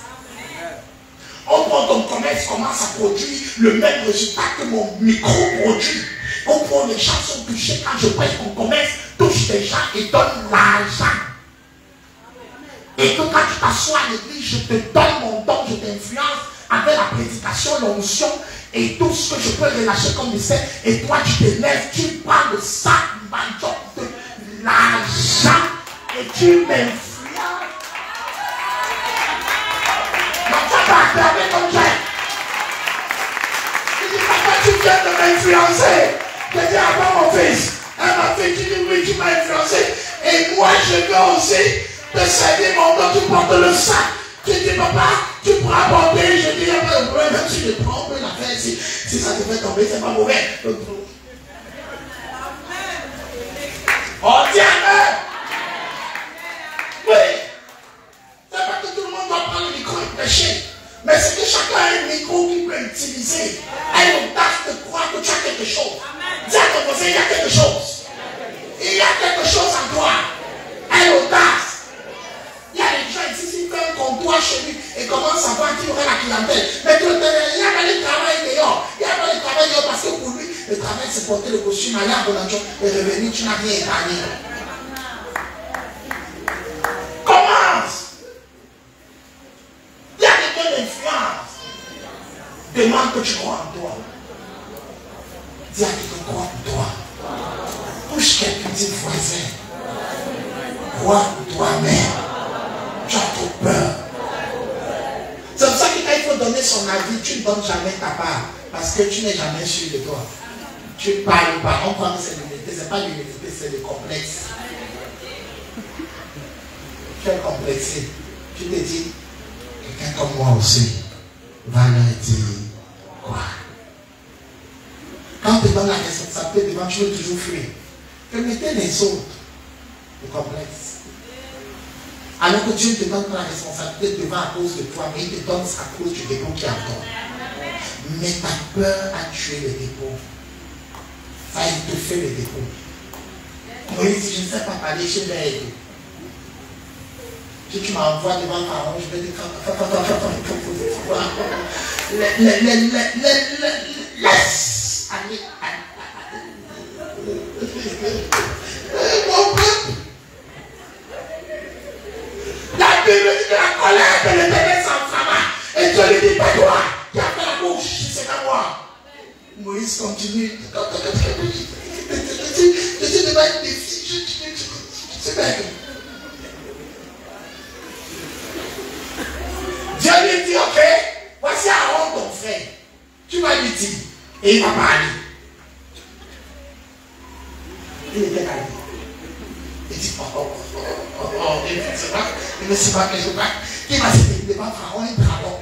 A: On prend ton commerce, commence à produire le même résultat que mon micro produit. On prend les gens sont touchés quand je prêche mon commerce, touche des gens et donne l'argent. Et que quand tu t'assois à l'église, je te donne mon don, je t'influence avec la prédication, l'onction et tout ce que je peux relâcher comme mystère. Et toi, tu te lèves, tu parles de ça, de l'argent et tu m'influences. Donc, tu vas acclamer comme j'ai. Tu dis, papa, tu viens de m'influencer. Je dis, ah bon, mon fils. Elle m'a fait, tu dis, oui, tu m'as influencé. Et moi, je veux aussi te servir mon don, tu portes le sac. Tu dis, papa, tu pourras porter. Je dis, il n'y a pas de problème, même si je prends un peu l'affaire, si ça te fait tomber, c'est pas mauvais. On dit amen. Oui. C'est pas que tout le monde doit prendre le micro et prêcher. Mais c'est que chacun a un micro qu'il peut utiliser. A l'audace de croire que tu as quelque chose. Dis à ton voisin, il y a quelque chose. Il y a quelque chose en toi. A l'audace. Il y a des gens ici, s'ils font un comptoir chez lui et commencent à voir qu'il y aura la clientèle. Mais il n'y a pas de travail dehors. Il n'y a pas de travail dehors parce que pour lui, le travail c'est porter le costume, aller à Bonanjo et revenir, tu n'as rien épargné. Commence. Il y a quelqu'un d'influence. Demande que tu crois en toi. Dis à quelqu'un crois en toi. Touche quelqu'un, dis voisin. Crois en toi-même. Tu as trop peur. C'est pour ça que quand il faut donner son avis, tu ne donnes jamais ta part. Parce que tu n'es jamais sûr de toi. Tu parles pas. On croit que c'est l'humilité. Ce n'est pas l'humilité, c'est le complexe. Tu es complexé. Tu te dis, quelqu'un comme moi aussi va leur dire quoi. Quand on te donne la responsabilité devant, tu veux toujours fuir. Permettez les autres. Le complexe. Alors que Dieu ne te donne pas la responsabilité devant à cause de toi, mais il te donne à cause du dépôt qui est en toi. Mais ta peur a tué le dépôt. Ça a étouffé le dépôt. Moïse, je ne sais pas parler, je vais aider. Si tu m'envoies devant Pharaon, je vais dire laisse aller. Mon peuple. La Bible dit que la colère de l'Éternel s'enflamma. Et Dieu lui dit, pas toi qui as fait la bouche, c'est pas moi. Moïse continue. Je suis devant une défi. C'est bête. Dieu lui dit, ok, voici Aaron ton frère. Tu vas lui dire. Et il va parler. Il était calme. Il dit, il ne sait pas quelque part. Il va se tenir devant Pharaon et Pharaon.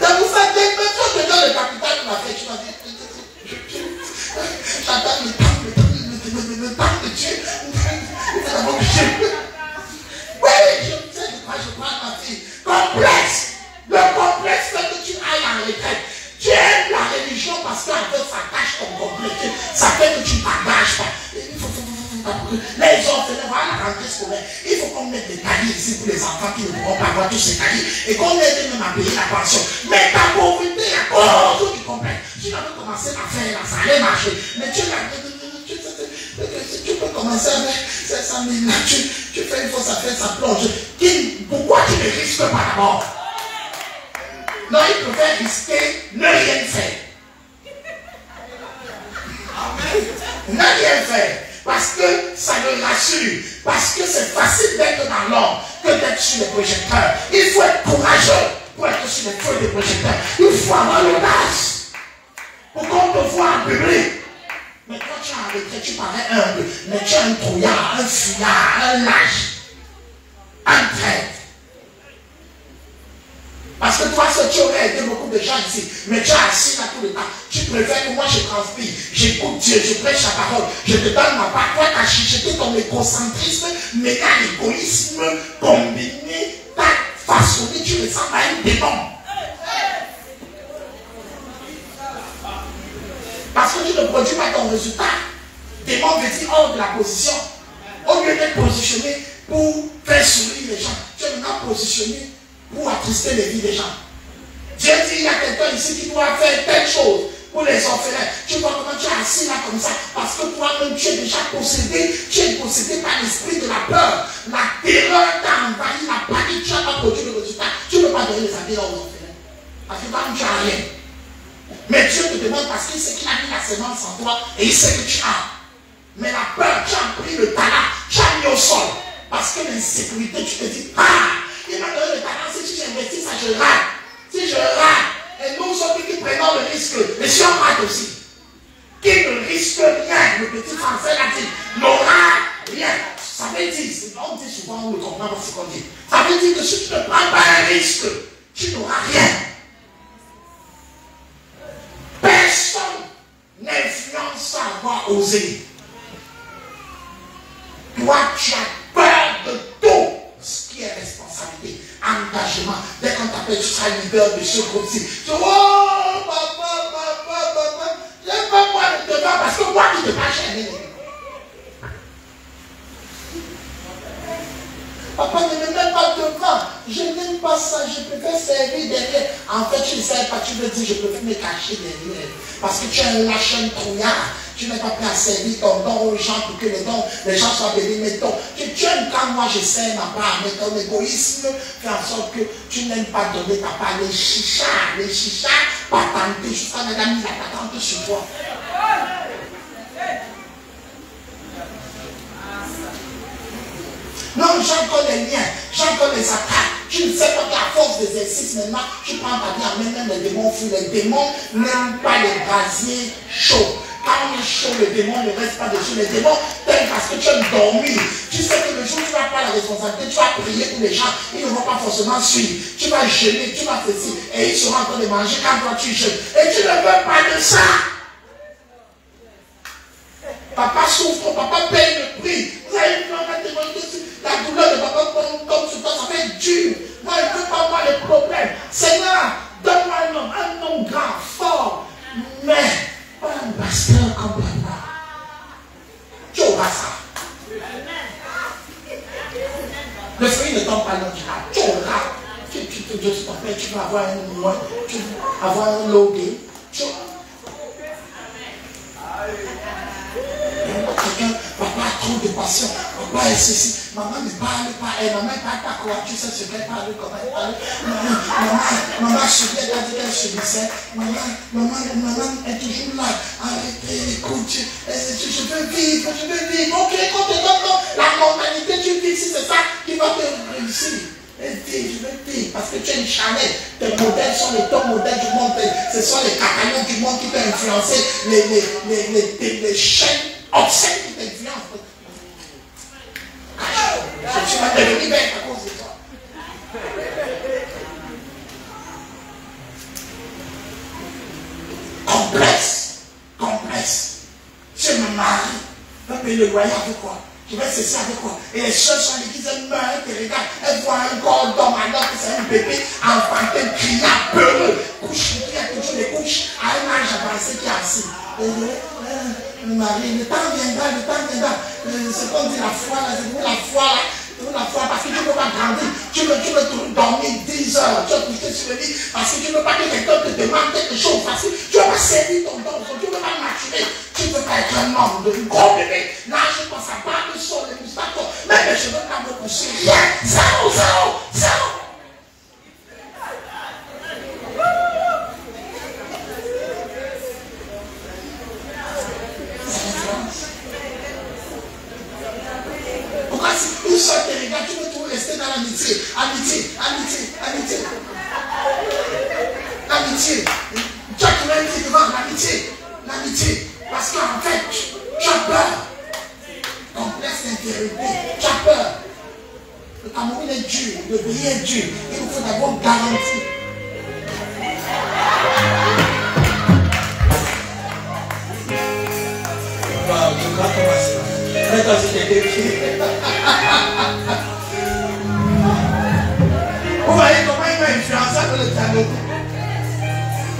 A: Donc vous savez, même quand tu es dans le capital de la fête, tu vas dire, j'attends le temps de Dieu. Oui, je sais de quoi je parle, ma fille. Complexe. Le complexe fait que tu ailles en retraite. Tu aimes la religion parce qu'avec ça cache ton complexe. Ça fait que tu ne t'engages pas. Les autres, voilà la rentrée scolaire. Il faut qu'on mette des cahiers ici pour les enfants qui ne pourront pas avoir tous ces cahiers. Et qu'on aide même à payer la pension. Mais ta pauvreté, à cause du complexe. Tu n'avais commencé à faire là, ça allait marcher. Mais tu peux commencer avec 500 000 là. Tu fais une fausse affaire, ça plonge. Pourquoi tu ne risques pas d'abord? Non, il préfère risquer ne rien faire. Ne rien faire. Parce que ça le rassure. Parce que c'est facile d'être dans l'ombre que d'être sur les projecteurs. Il faut être courageux pour être sur les feux des projecteurs. Il faut avoir l'audace pour qu'on te voit en public. Mais quand tu es en retraite, tu parais humble. Mais tu es un trouillard, un fuyard, un lâche, un traître. Parce que toi, tu aurais aidé beaucoup de gens ici, mais tu es assis là tout le temps. Tu préfères que moi je transpire, j'écoute Dieu, je prêche sa parole, je te donne ma part. Toi, chuchoté ton égocentrisme, mais quand l'égoïsme combiné t'a façonné, tu ressembles à un démon. Parce que tu ne produis pas ton résultat. Démon veut dire hors de la position. Au lieu d'être positionné pour faire sourire les gens, tu es maintenant positionné pour attrister les vies des gens. Dieu dit, il y a quelqu'un ici qui doit faire telle chose pour les orphelins. Tu vois comment tu es assis là comme ça, parce que toi-même tu es déjà possédé, tu es possédé par l'esprit de la peur. La terreur t'a envahi, la panique, tu n'as pas produit le résultat. Tu ne peux pas donner les habits aux orphelins. Parce que toi-même tu n'as rien. Mais Dieu te demande parce qu'il sait qu'il a mis la semence en toi et il sait que tu as. Mais la peur, tu as pris le talent, tu as mis au sol. Parce que l'insécurité, tu te dis, ah, il m'a donné le talent, si j'investis ça, je rate. Si je rate, et nous sommes qui prenons le risque, mais si on rate aussi, qui ne risque rien, le petit français l'a dit, n'aura rien. Ça veut dire, on dit souvent, on ne comprend pas ce qu'on dit. Ça veut dire que si tu ne prends pas un risque, tu n'auras rien. Personne n'influence à avoir osé. Toi, tu as peur de tout ce qui est responsabilité, engagement. Dès qu'on t'appelle, tu seras leader de ce groupe-ci. Tu dis, oh, papa, j'aime pas moi le devant parce que moi, je ne t'ai pas gêné. Papa ne me met pas devant. Je n'aime pas ça. Je préfère servir derrière. En fait, tu ne sais pas. Tu veux dire, je préfère me cacher derrière. Parce que tu es un lâche, un trouillard. Tu n'es pas prêt à servir ton don aux gens pour que les gens soient bénis. Mais tu aimes quand moi je sers ma part. Mais ton égoïsme fait en sorte que tu n'aimes pas donner ta part. Les chichas, patentés. Jusqu'à on a mis la patente sur toi. Non, j'en connais rien, j'en connais les attaques. Tu ne sais pas qu'à force d'exercice maintenant, tu prends ta vie en main, même les démons fuient. Les démons n'aiment pas les brasiers chauds. Quand on est chaud, le démon ne reste pas dessus. Les démons t'aiment parce que tu aimes dormir. Tu sais que le jour où tu vas prendre la responsabilité, tu vas prier pour les gens, ils ne vont pas forcément suivre. Tu vas jeûner, tu vas faire ci, et ils seront en train de manger quand toi tu jeûnes. Et tu ne veux pas de ça. Papa souffre, papa paye le prix. Vous avez vu un témoignage dessus. La douleur de papa comme sur toi, ça fait dur. Moi, je ne veux pas avoir les problèmes. Seigneur, donne-moi un homme grand, fort, mais pas un pasteur comme papa. Tu auras ça. Le fruit ne tombe pas dans du cas. Tu auras. Tu vas avoir un mois, tu vas avoir un logué. Quelqu'un, papa a trop de passion, papa est ceci, maman ne parle pas, et maman ne parle pas quoi, tu sais ce qu'elle parle, comment elle parle. Maman subit, elle a dit qu'elle subissait, maman est toujours là, arrêtez, écoute, je veux vivre, ok, quand tu donnes la normalité, tu vis, si c'est ça qui va te réussir. Je veux vivre, parce que tu es une Chanel, tes modèles sont les top modèles du monde, ce sont les catalans du monde qui t'ont influencé, les chaînes obscènes qui t'influencent. Tu vas devenir belle à cause de toi. Complexe. Je me marie, je vais payer le loyer avec quoi? Je vais cesser avec quoi? Et les choses sont l'église, elles meurent, elles te regardent, elles voient un corps d'homme alors que c'est un bébé enfanté, criant, peureux, couche, qui a toujours les couches à un âge avancé qui est assis. Marie, le temps viendra. C'est comme dit la foi, là, c'est pour la foi, parce que tu ne peux pas grandir, tu veux dormir 10 heures, tu vas coucher sur le lit, parce que tu ne veux pas que quelqu'un te demande quelque chose, parce que tu ne veux pas servir ton don, tu ne veux pas maturer, tu ne veux pas être un homme de gros bébé. Là, je pense à barbe sur les moustaches, même les cheveux pas me pousser, rien, zéro. Pourquoi si une soeur te regarde, tu veux toujours rester dans l'amitié? Amitié. Tu as toujours été devant l'amitié. Parce qu'en fait, tu as peur. Complexe d'infériorité. Tu as peur. Le Cameroun est dur, le pays est dur. Il nous faut d'abord garantir. Je crois qu'on va se connais toi aussi quelqu'un qui... Vous voyez comment il m'a influencé avec le piano.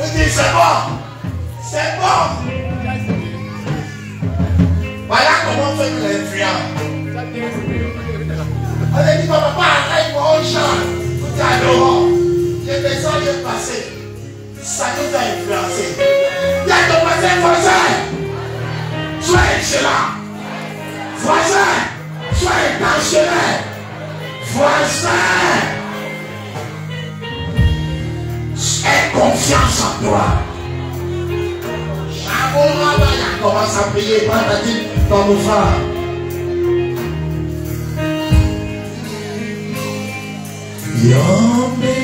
A: Il dit c'est bon. C'est bon. Voilà comment on fait l'influence. On a dit papa, arrête-moi, on chante. Tout est adorant. Les personnes viennent passer. Ça nous a influencé. Il y a ton voisin, voisin. Sois excellent. Voisin, sois intentionnel. Voisin, aie confiance en toi. Il commence à prier. Prends ta dit ton mouvement. Yombe